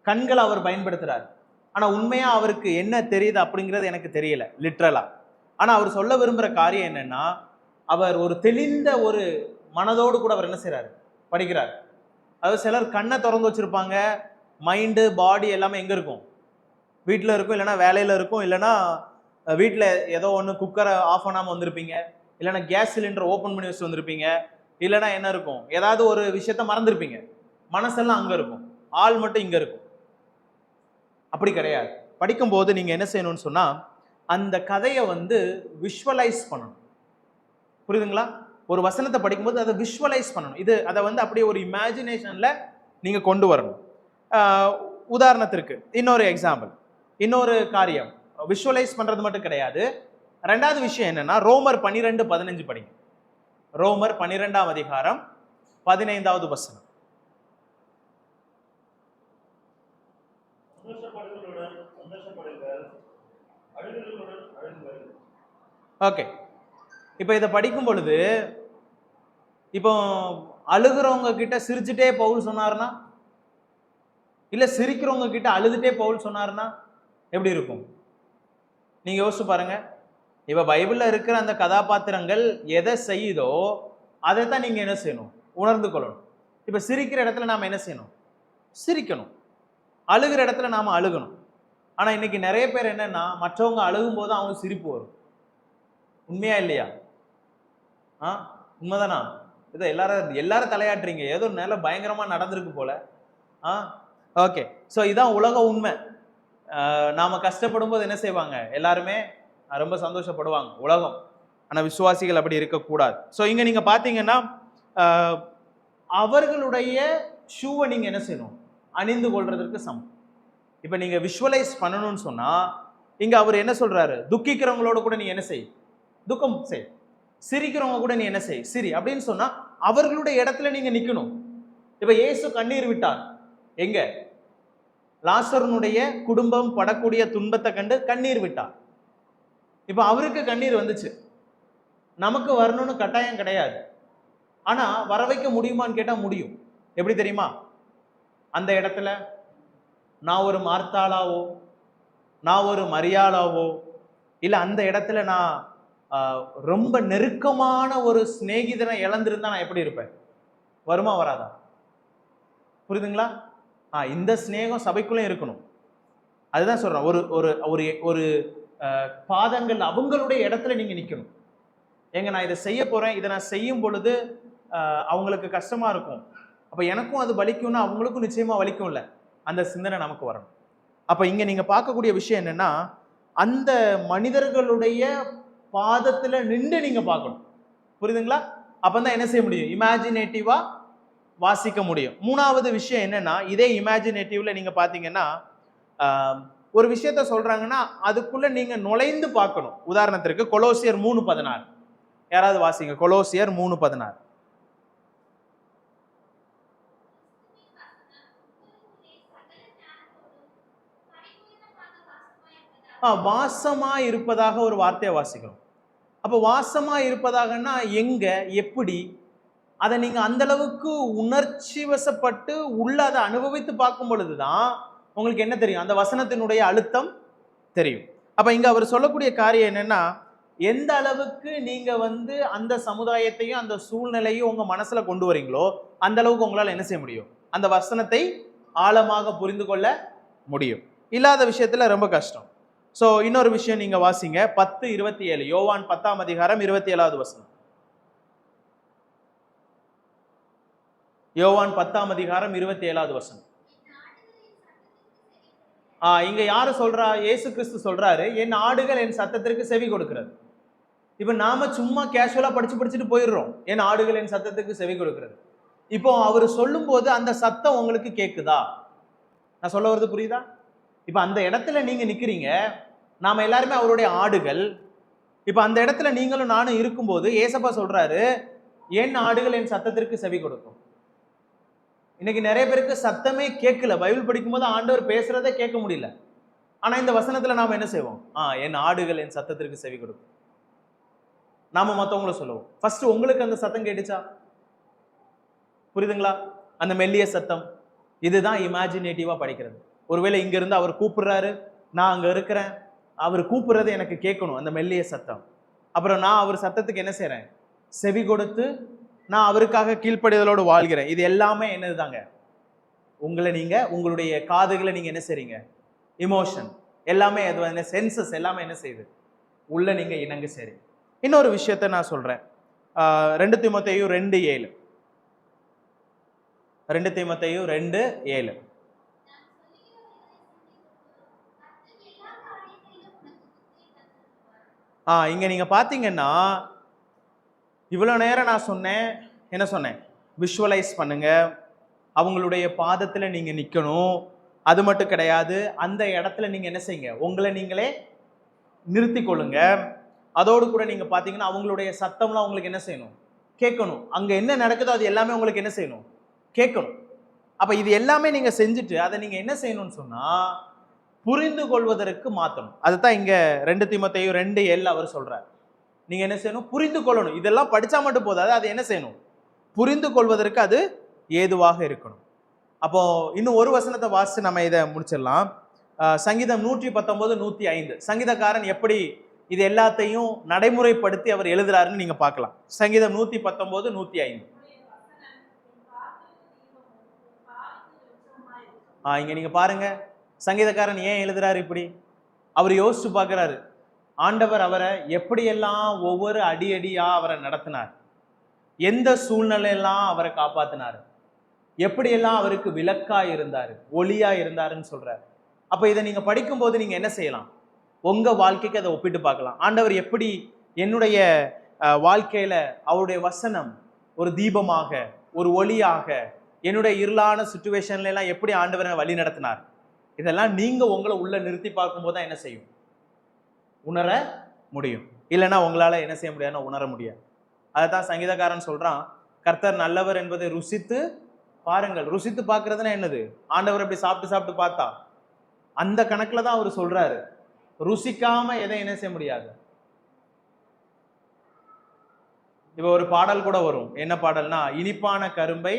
கண்களை அவர் பயன்படுத்துறாரு. ஆனா உண்மையா அவருக்கு என்ன தெரியுது அப்படிங்கிறது எனக்கு தெரியல லிட்ரலா. ஆனா அவர் சொல்ல விரும்புற காரியம் என்னன்னா, அவர் ஒரு தெளிந்த ஒரு மனதோடு கூட அவர் என்ன செய்யறாரு, படிக்கிறார். அதாவது சிலர் கண்ணை திறந்து வச்சிருப்பாங்க, மைண்டு பாடி எல்லாமே எங்க இருக்கும், வீட்டில் இருக்கும், இல்லைன்னா வேலையில இருக்கும், இல்லைன்னா வீட்டில் ஏதோ ஒன்று குக்கரை ஆஃப் பண்ணாமல் வந்திருப்பீங்க, இல்லைன்னா கேஸ் சிலிண்டர் ஓப்பன் பண்ணி வச்சு வந்திருப்பீங்க, இல்லைன்னா என்ன இருக்கும், ஏதாவது ஒரு விஷயத்த மறந்துருப்பீங்க. மனசெல்லாம் அங்கே இருக்கும், ஆள் மட்டும் இங்கே இருக்கும். அப்படி கிடையாது. படிக்கும்போது நீங்க என்ன செய்யணும்னு சொன்னா, அந்த கதையை வந்து விஷுவலைஸ் பண்ணணும். புரியுதுங்களா? ஒரு வசனத்தை படிக்கும்போது அதை விஷுவலைஸ் பண்ணணும். அதை வந்து அப்படியே ஒரு இமேஜினேஷன்ல நீங்க கொண்டு வரணும். உதாரணத்திற்கு இன்னொரு எக்ஸாம்பிள், இன்னொரு காரியம், விஷுவலைஸ் பண்றது மட்டும் கிடையாது. ரெண்டாவது விஷயம் என்னன்னா, ரோமர் 12:15 படிங்க. ரோமர் 12ஆம் அதிகாரம் 15வது வசனம். ஓகே, இப்போ இதை படிக்கும் பொழுது, இப்போ அழுகிறவங்க கிட்ட சிரிச்சுட்டே பவுல் சொன்னார்னா, இல்ல சிரிக்கிறவங்க கிட்ட அழுதுட்டே பவுல் சொன்னார்னா எப்படி இருக்கும்? நீங்க யோசிச்சு பாருங்க. இப்ப பைபிள்ல இருக்கிற அந்த கதாபாத்திரங்கள் எதை செய்யுதோ அதைத்தான் நீங்க என்ன செய்யணும், உணர்ந்து கொள்ளணும். இப்ப சிரிக்கிற இடத்துல நாம என்ன செய்யணும், சிரிக்கணும். அழுகிற இடத்துல நாம அழுகணும். ஆனா இன்னைக்கு நிறைய பேர் என்னன்னா, மற்றவங்க அழுகும் போது அவங்க சிரிப்பு வரும். உண்மையா இல்லையா? உண்மைதானா? இதை எல்லாரும் தலையாட்டுறீங்க, ஏதோ நல்ல பயங்கரமா நடந்திருக்கு போல. ஓகே, ஸோ இதான் உலக உண்மை. நாம கஷ்டப்படும் போது என்ன செய்வாங்க, எல்லாருமே ரொம்ப சந்தோஷப்படுவாங்க, உலகம். ஆனா விசுவாசிகள் அப்படி இருக்கக்கூடாது. ஸோ இங்க நீங்க பாத்தீங்கன்னா, அவர்களுடைய ஷூவை நீங்க என்ன செய்யணும், அணிந்து கொள்றதற்கு சமம். இப்ப நீங்க விஷுவலைஸ் பண்ணணும்னு சொன்னா, இங்க அவர் என்ன சொல்றாரு, துக்கிக்கிறவங்களோட கூட நீ என்ன செய், துக்கம் செய். சிரிக்கிறவங்க கூட நீ என்ன செய், சிரி. அப்படின்னு சொன்னா அவர்களுடைய இடத்துல நீங்க நிக்கணும். இப்ப இயேசு கண்ணீர் விட்டார் எங்க, லாசருனுடைய குடும்பம் படக்கூடிய துன்பத்தை கண்டு கண்ணீர் விட்டார். இப்ப அவருக்கு கண்ணீர் வந்துச்சு, நமக்கு வரணும்னு கட்டாயம் கிடையாது. ஆனா வர வைக்க முடியுமான்னு கேட்டா முடியும். எப்படி தெரியுமா? அந்த இடத்துல நான் ஒரு மார்த்தாளாவோ, நான் ஒரு மரியாளாவோ, இல்ல அந்த இடத்துல நான் ரொம்ப நெருக்கமான ஒரு சிநேகிதனை இழந்திருந்தா நான் எப்படி இருப்பேன்? வருமா வராதா? புரியுதுங்களா? இந்த சிநேகம் சபைக்குள்ளே இருக்கணும். அதுதான் சொல்றேன். ஒரு ஒரு ஒரு ஒரு பாதங்கள் அவங்களுடைய இடத்துல நீங்க நிக்கணும். ஏங்க நான் இதை செய்ய போறேன், இதை நான் செய்யும் பொழுது அவங்களுக்கு கஷ்டமா இருக்கும், அப்ப எனக்கும் அது வலிக்கும்னா அவங்களுக்கும் நிச்சயமா வலிக்கும்ல, அந்த சிந்தனை நமக்கு வரணும். அப்ப இங்க நீங்க பார்க்கக்கூடிய விஷயம் என்னன்னா, அந்த மனிதர்களுடைய பாதத்துல நின்று நீங்க பார்க்கணும். புரியுதுங்களா? அப்பதான் என்ன செய்ய முடியும்? இமேஜினேட்டிவா வாசிக்க முடியும். மூணாவது விஷயம் என்னன்னா, இதே இமேஜினேட்டிவ்ல நீங்க பாத்தீங்கன்னா, ஒரு விஷயத்த சொல்றாங்கன்னா அதுக்குள்ள நீங்க நுழைந்து பார்க்கணும். உதாரணத்திற்கு கொலோசியர் 3:16 யாராவது வாசிங்க. கொலோசியர் 3:16. வாசமா இருப்பதாக ஒரு வார்த்தையை வாசிக்கிறோம். அப்ப வாசமா இருப்பதாகனா எங்க, எப்படி? அதை நீங்க அந்த அளவுக்கு உணர்ச்சி வசப்பட்டு உள்ள அதை அனுபவித்து பார்க்கும் பொழுதுதான் உங்களுக்கு என்ன தெரியும்? அந்த வசனத்தினுடைய அழுத்தம் தெரியும். அப்ப இங்க அவர் சொல்லக்கூடிய காரியம் என்னன்னா, எந்த அளவுக்கு நீங்க அந்த சமுதாயத்தையும் அந்த சூழ்நிலையும் உங்க மனசுல கொண்டு வரீங்களோ அந்த அளவுக்கு உங்களால என்ன செய்ய முடியும்? அந்த வசனத்தை ஆழமாக புரிந்து கொள்ள முடியும். இல்லாத விஷயத்துல ரொம்ப கஷ்டம். சோ இன்னொரு விஷயம் நீங்க வாசிங்க, 10:27, யோவான் 10ஆம் அதிகாரம் 27வது வசனம். யோவான் 10ஆம் அதிகாரம் 27வது வசனம். இங்க யாரு சொல்றா? இயேசு கிறிஸ்து சொல்றாரு, என் ஆடுகள் என் சத்தத்திற்கு செவி கொடுக்கிறது. இப்ப நாம சும்மா கேஷுவலா படிச்சுட்டு போயிடுறோம், என் ஆடுகள் என் சத்தத்துக்கு செவி கொடுக்கிறது. இப்போ அவர் சொல்லும் போது அந்த சத்தம் உங்களுக்கு கேக்குதா? நான் சொல்ல வருது புரியுதா? இப்ப அந்த இடத்துல நீங்க நிக்கிறீங்க, நாம எல்லாருமே அவருடைய ஆடுகள். இப்ப அந்த இடத்துல நீங்களும் நானும் இருக்கும்போது ஏசப்பா சொல்றாரு, என் ஆடுகள் என் சத்தத்திற்கு செவி கொடுக்கும். இன்னைக்கு நிறைய பேருக்கு சத்தமே கேட்கல. பைபிள் படிக்கும்போது ஆண்டவர் பேசுறதே கேட்க முடியல. ஆனா இந்த வசனத்துல நாம என்ன செய்வோம்? என் ஆடுகள் என் சத்தத்திற்கு செவி கொடுக்கும். நாம மத்தவங்களை சொல்லுவோம். ஃபர்ஸ்ட் உங்களுக்கு அந்த சத்தம் கேட்டுச்சா? புரியுதுங்களா? அந்த மெல்லிய சத்தம். இதுதான் இமேஜினேட்டிவா படிக்கிறது. ஒருவேளை இங்க இருந்து அவர் கூப்பிடுறாரு, நான் அங்க இருக்கிறேன், அவர் கூப்பிடுறது எனக்கு கேட்கணும், அந்த மெல்லிய சத்தம். அப்புறம் நான் அவர் சத்தத்துக்கு என்ன செய்யறேன்? செவி கொடுத்து நான் அவருக்காக கீழ்ப்படிதலோடு வாழ்கிறேன். இது எல்லாமே என்னதுதாங்க? உங்களை நீங்க உங்களுடைய காதுகளை நீங்க என்ன செய்றீங்க? இமோஷன் எல்லாமே அது சென்சஸ் எல்லாமே என்ன செய்யுது? உள்ள நீங்க இணங்க சரி. இன்னொரு விஷயத்த நான் சொல்றேன். 2 தீமோத்தேயு 2:7. 2 தீமோத்தேயு 2:7. இங்க நீங்க பாத்தீங்கன்னா, இவ்வளவு நேரம் நான் சொன்னேன், என்ன சொன்னேன்? விஷுவலைஸ் பண்ணுங்க, அவங்களுடைய பாதத்துல நீங்க நிக்கணும். அது மட்டும் கிடையாது, அந்த இடத்துல நீங்க என்ன செய்யுங்க? உங்களை நீங்களே நிறுத்தி கொள்ளுங்க. அதோடு கூட நீங்க பாத்தீங்கன்னா அவங்களுடைய சத்தம்லாம் உங்களுக்கு என்ன செய்யணும்? கேட்கணும். அங்க என்ன நடக்குதோ அது எல்லாமே உங்களுக்கு என்ன செய்யணும்? கேட்கணும். அப்ப இது எல்லாமே நீங்க செஞ்சுட்டு அதை நீங்க என்ன செய்யணும்னு சொன்னா, புரிந்து கொள்வதற்கு மாத்தணும். அதுதான் இங்க 2 தீமோத்தேயு 2:7 அவர் சொல்றார். நீங்க என்ன செய்யணும்? புரிந்து கொள்ளணும். இதெல்லாம் படிச்சா மட்டும் போதாது, அது என்ன செய்யணும்? புரிந்து கொள்வதற்கு அது ஏதுவாக இருக்கணும். அப்போ இன்னும் ஒரு வசனத்தை வாசிச்சு நம்ம இதை முடிச்சிடலாம். சங்கீதம் 119, 105. சங்கீதக்காரன் எப்படி இது எல்லாத்தையும் நடைமுறைப்படுத்தி அவர் எழுதுறாருன்னு நீங்க பார்க்கலாம். சங்கீதம் 119, 105. இங்க நீங்க பாருங்க, சங்கீதக்காரன் ஏன் எழுதுறாரு இப்படி? அவர் யோசிச்சு பார்க்கிறாரு, ஆண்டவர் அவரை எப்படியெல்லாம் ஒவ்வொரு அடியா அவரை நடத்தினார், எந்த சூழ்நிலையெல்லாம் அவரை காப்பாத்தினார், எப்படியெல்லாம் அவருக்கு விளக்கா இருந்தாரு, ஒளியா இருந்தாருன்னு சொல்றாரு. அப்ப இதை நீங்க படிக்கும் போது நீங்க என்ன செய்யலாம்? உங்க வாழ்க்கைக்கு அதை ஒப்பிட்டு பார்க்கலாம். ஆண்டவர் எப்படி என்னுடைய வாழ்க்கையில அவருடைய வசனம் ஒரு தீபமாக, ஒரு ஒளியாக, என்னுடைய இருளான சிச்சுவேஷன்ல எல்லாம் எப்படி ஆண்டவரை வழி நடத்தினார், இதெல்லாம் நீங்க உங்களை உள்ள நிறுத்தி பார்க்கும் போது தான் என்ன செய்யும்? உணர முடியும். இல்லைன்னா உங்களால என்ன செய்ய முடியாதுன்னா உணர முடியாது. அதைத்தான் சங்கீதக்காரன் சொல்றான், கர்த்தர் நல்லவர் என்பதை ருசித்து பாருங்கள். ருசித்து பார்க்கறதுன்னா என்னது? ஆண்டவர் அப்படி சாப்பிட்டு பார்த்தா அந்த கணக்குல தான் அவர் சொல்றாரு. ருசிக்காம எதை என்ன செய்ய முடியாது. இப்ப ஒரு பாடல் கூட வரும். என்ன பாடல்னா, இனிப்பான கரும்பை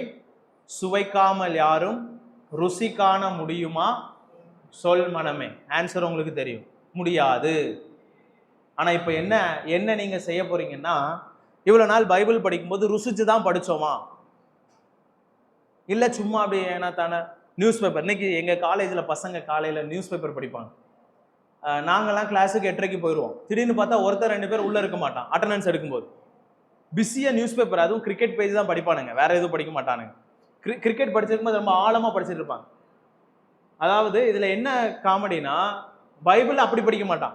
சுவைக்காமல் யாரும் ருசி காண முடியுமா சொல் மனமே. ஆன்சர் உங்களுக்கு தெரியும், முடியாது. ஆனா இப்ப என்ன என்ன நீங்க செய்ய போறீங்கன்னா, இவ்வளவு நாள் பைபிள் படிக்கும்போது ருசிச்சு தான் படிச்சோமா, இல்ல சும்மா அப்படி ஏன்னா தானே நியூஸ் பேப்பர். இன்னைக்கு எங்க காலேஜ்ல பசங்க காலையில நியூஸ் பேப்பர் படிப்பாங்க. நாங்கெல்லாம் கிளாஸுக்கு 8:30 போயிடுவோம். திடீர்னு பார்த்தா ஒருத்தர் 2 பேர் உள்ள இருக்க மாட்டான் அட்டண்டன்ஸ் எடுக்கும்போது. பிஸியா நியூஸ் பேப்பர், அதுவும் கிரிக்கெட் பேஜ் தான் படிப்பானுங்க, வேற எதுவும் படிக்க மாட்டானுங்க. கிரிக்கெட் படிச்சிருக்கும்போது ரொம்ப ஆழமா படிச்சுட்டு இருப்பாங்க. அதாவது இதுல என்ன காமெடினா, பைபிள் அப்படி படிக்க மாட்டான்.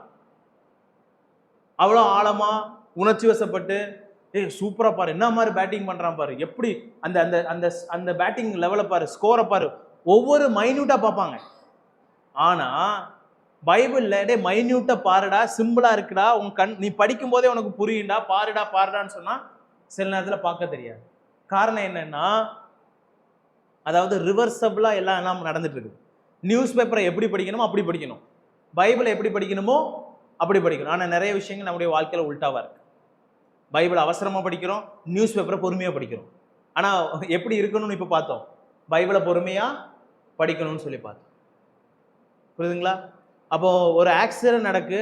அவ்வளோ ஆழமா உணர்ச்சி வசப்பட்டு, சூப்பரா பாரு, என்ன மாதிரி பேட்டிங் பண்றான் பாரு, எப்படி அந்த அந்த அந்த அந்த பேட்டிங் லெவலை பாரு, ஸ்கோரை பாரு, ஒவ்வொரு மைன்யூட்டா பார்ப்பாங்க. ஆனா பைபிள்ல டே மைன்யூட்டா பாருடா, சிம்பிளா இருக்குடா, உன் கண் நீ படிக்கும் போதே உனக்கு புரியுண்டா, பாருடா பாருடான்னு சொன்னா சில நேரத்துல பார்க்க தெரியாது. காரணம் என்னன்னா, அதாவது ரிவர்சபிளா எல்லாம் நடந்துட்டு இருக்கு. நியூஸ் பேப்பரை எப்படி படிக்கணுமோ அப்படி படிக்கணும், பைபிளை எப்படி படிக்கணுமோ அப்படி படிக்கணும். ஆனா நிறைய விஷயங்கள் நம்முடைய வாழ்க்கையில உள்டாவா இருக்கு. பைபிள் அவசரமா படிக்கிறோம், நியூஸ் பேப்பரை பொறுமையா படிக்கிறோம். ஆனா எப்படி இருக்கணும்னு இப்ப பார்த்தோம், பைபிளை பொறுமையா படிக்கணும்னு சொல்லி பார்த்தோம். புரியுதுங்களா? அப்போ ஒரு ஆக்சிடென்ட் நடக்கு,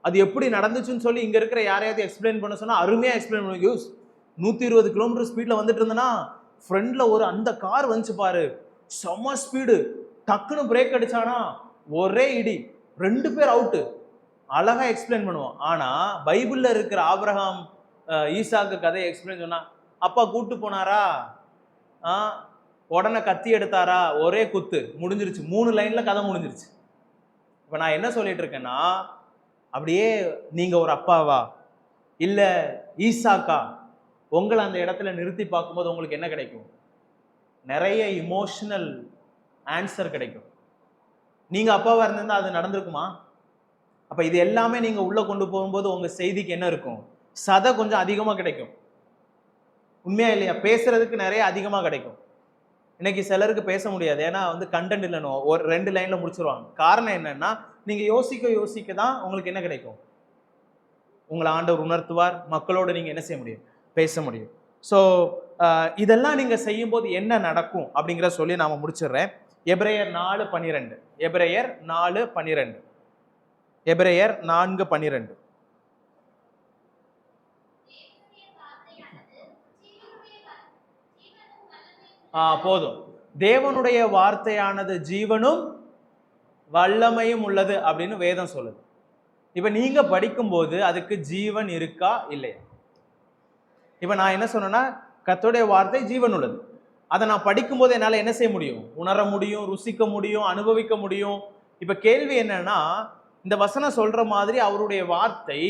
அது எப்படி நடந்துச்சுன்னு சொல்லி இங்க இருக்கிற யாரையாவது எக்ஸ்பிளைன் பண்ண சொன்னா அருமையா எக்ஸ்பிளைன் பண்ண. யூஸ் 120 கிலோமீட்டர் ஸ்பீட்ல வந்துட்டு இருந்தனா ஃப்ரண்ட்ல ஒரு அந்த கார் வந்துச்சு பாரு, செம்ம ஸ்பீடு, டக்குன்னு பிரேக் அடிச்சானா ஒரே இடி, 2 பேர் அவுட்டு, அழகா எக்ஸ்பிளைன் பண்ணுவோம். ஆனா பைபிள்ல இருக்கிற ஆபிரகாம் ஈசாக்கு கதையை எக்ஸ்பிளைன் சொன்னா, அப்பா கூட்டு போனாரா, உடனே கத்தி எடுத்தாரா, ஒரே குத்து, முடிஞ்சிருச்சு. 3 லைன்ல கதை முடிஞ்சிருச்சு. இப்ப நான் என்ன சொல்லிட்டு இருக்கேன்னா, அப்படியே நீங்க ஒரு அப்பாவா இல்ல ஈசாக்கா, உங்களை அந்த இடத்துல நிறுத்தி பார்க்கும்போது உங்களுக்கு என்ன கிடைக்கும்? நிறைய இமோஷனல் ஆன்சர் கிடைக்கும். நீங்க அப்பாவா இருந்திருந்தா அது நடந்திருக்குமா? அப்ப இது எல்லாமே நீங்க உள்ள கொண்டு போகும்போது உங்க செய்திக்கு என்ன இருக்கும்? சதை கொஞ்சம் அதிகமா கிடைக்கும். உண்மையா இல்லையா? பேசுறதுக்கு நிறைய அதிகமா கிடைக்கும். இன்னைக்கு சிலருக்கு பேச முடியாது, ஏன்னா கண்டென்ட் இல்லைன்னு ஒரு 2 லைன்ல முடிச்சிருவாங்க. காரணம் என்னன்னா, நீங்க யோசிக்க தான் உங்களுக்கு என்ன கிடைக்கும்? உங்களை ஆண்டவர் உணர்த்துவார், மக்களோட நீங்க என்ன செய்ய முடியும்? பேச முடியும். ஸோ இதெல்லாம் நீங்க செய்யும் போது என்ன நடக்கும் அப்படிங்கிற சொல்லி நாம முடிச்சிடுறேன். எபிரேயர் 4:12. எபிரேயர் 4:12. எபிரேயர் 4:12. போதும். தேவனுடைய வார்த்தையானது ஜீவனும் வல்லமையும் உள்ளது அப்படின்னு வேதம் சொல்லுது. இப்ப நீங்க படிக்கும்போது அதுக்கு ஜீவன் இருக்கா இல்லையா? இப்ப நான் என்ன சொன்னேன்னா, கர்த்தருடைய வார்த்தை ஜீவன் உள்ளது. அதை நான் படிக்கும்போது என்னால என்ன செய்ய முடியும்? உணர முடியும், ருசிக்க முடியும், அனுபவிக்க முடியும். இப்ப கேள்வி என்னன்னா, இந்த வசனம் சொல்ற மாதிரி அவருடைய வார்த்தை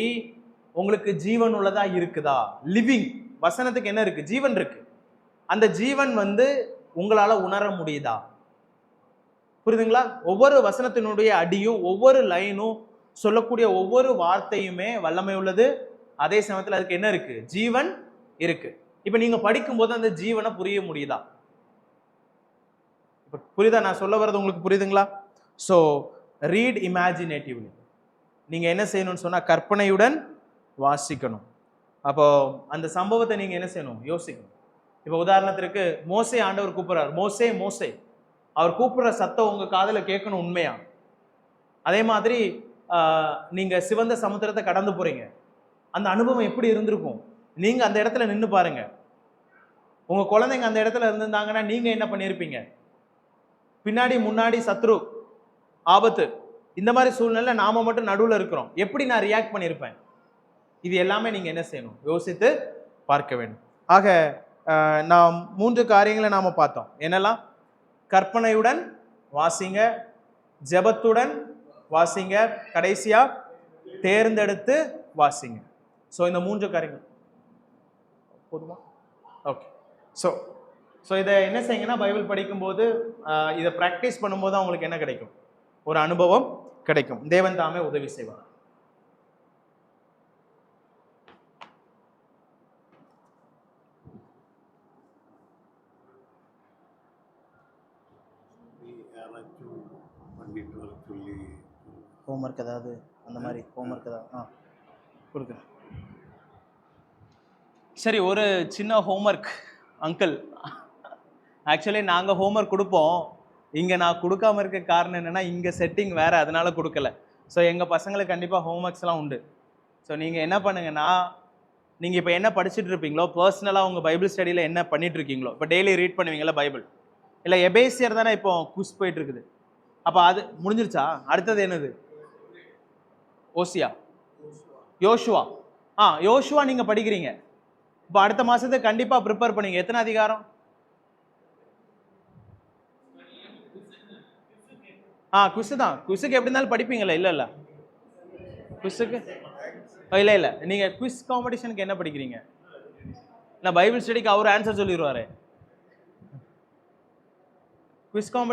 உங்களுக்கு ஜீவன் உள்ளதா இருக்குதா? லிவிங் வசனத்துக்கு என்ன இருக்கு? ஜீவன் இருக்கு. அந்த ஜீவன் உங்களால உணர முடியுதா? புரியுதுங்களா? ஒவ்வொரு வசனத்தினுடைய அடியும், ஒவ்வொரு லைனும், சொல்லக்கூடிய ஒவ்வொரு வார்த்தையுமே வல்லமை உள்ளது. அதே சமயத்தில் அதுக்கு என்ன இருக்கு? ஜீவன் இருக்கு. இப்ப நீங்க படிக்கும் போது அந்த ஜீவனை புரிய முடியுதா? புரியுதா நான் சொல்ல வர்றது? உங்களுக்கு புரியுதுங்களா? So read imaginatively. நீங்க என்ன செய்யணும்னு சொன்னா, கற்பனையுடன் வாசிக்கணும். அப்போ அந்த சம்பவத்தை நீங்க என்ன செய்யணும்? யோசிக்கணும். இப்ப உதாரணத்திற்கு மோசே ஆண்டவர் கூப்பிடுறார், மோசே மோசே. அவர் கூப்பிடுற சத்தம் உங்க காதுல கேட்கணும் உண்மையா. அதே மாதிரி நீங்க சிவந்த சமுத்திரத்தை கடந்து போறீங்க, அந்த அனுபவம் எப்படி இருந்திருக்கும்? நீங்க அந்த இடத்துல நின்று பாருங்க. உங்க குழந்தைங்க அந்த இடத்துல இருந்திருந்தாங்கன்னா நீங்க என்ன பண்ணிருப்பீங்க? பின்னாடி முன்னாடி சத்ரு, ஆபத்து, இந்த மாதிரி சூழ்நிலை நாம மட்டும் நடுவில் இருக்கிறோம், எப்படி நான் ரியாக்ட் பண்ணியிருப்பேன்? இது எல்லாமே நீங்க என்ன செய்யணும்? யோசித்து பார்க்க வேண்டும். ஆக நாம் 3 காரியங்களை நாம பார்த்தோம். என்னெல்லாம்? கற்பனையுடன் வாசிங்க, ஜெபத்துடன் வாசிங்க, கடைசியா தேர்ந்தெடுத்து வாசிங்க. ஸோ இந்த 3 காரியங்கள் போதுமா? ஓகே. ஸோ இதை என்ன செய்யுங்கன்னா, பைபிள் படிக்கும்போது இதை ப்ராக்டிஸ் பண்ணும்போது அவங்களுக்கு என்ன கிடைக்கும்? ஒரு அனுபவம் கிடைக்கும். தேவன் தாமே உதவி செய்வார். யாராச்சும் பண்ணிட்டு சொல்லி ஹோம்ஒர்க் ஏதாவது அந்த மாதிரி ஹோம்ஒர்க் ஏதாவது கொடுக்குறேன். சரி, ஒரு சின்ன ஹோம்ஒர்க் அங்கிள். ஆக்சுவலி நாங்கள் ஹோம்ஒர்க் கொடுப்போம். இங்கே நான் கொடுக்காம இருக்க காரணம் என்னென்னா இங்கே செட்டிங் வேறு, அதனால கொடுக்கல. ஸோ எங்கள் பசங்களுக்கு கண்டிப்பாக ஹோம்ஒர்க்ஸ்லாம் உண்டு. ஸோ நீங்கள் என்ன பண்ணுங்கன்னா, நீங்கள் இப்போ என்ன படிச்சுட்டு இருப்பீங்களோ, பர்சனலாக உங்கள் பைபிள் ஸ்டடியில் என்ன பண்ணிட்டு இருக்கீங்களோ, இப்போ டெய்லி ரீட் பண்ணுவீங்களா பைபிள், இல்லை எபேசியர் தானே இப்போ குஸ் போயிட்டு இருக்குது, அப்போ அது முடிஞ்சிருச்சா? அடுத்தது என்னது? ஓசியா, யோசுவா. யோசுவா நீங்கள் படிக்கிறீங்க. இப்போ அடுத்த மாதத்துக்கு கண்டிப்பாக ப்ரிப்பேர் பண்ணுவீங்க. எத்தனை அதிகாரம்? குவிஸ் தான். குவிஸுக்கு எப்படி இருந்தாலும் படிப்பீங்களா? இல்லை குவிஸுக்கு இல்லை நீங்கள் குவிஸ் காம்படிஷனுக்கு என்ன படிக்கிறீங்க? நான் பைபிள் ஸ்டடிக்கு அவர் ஆன்சர் சொல்லிடுவாரு. Quiz competition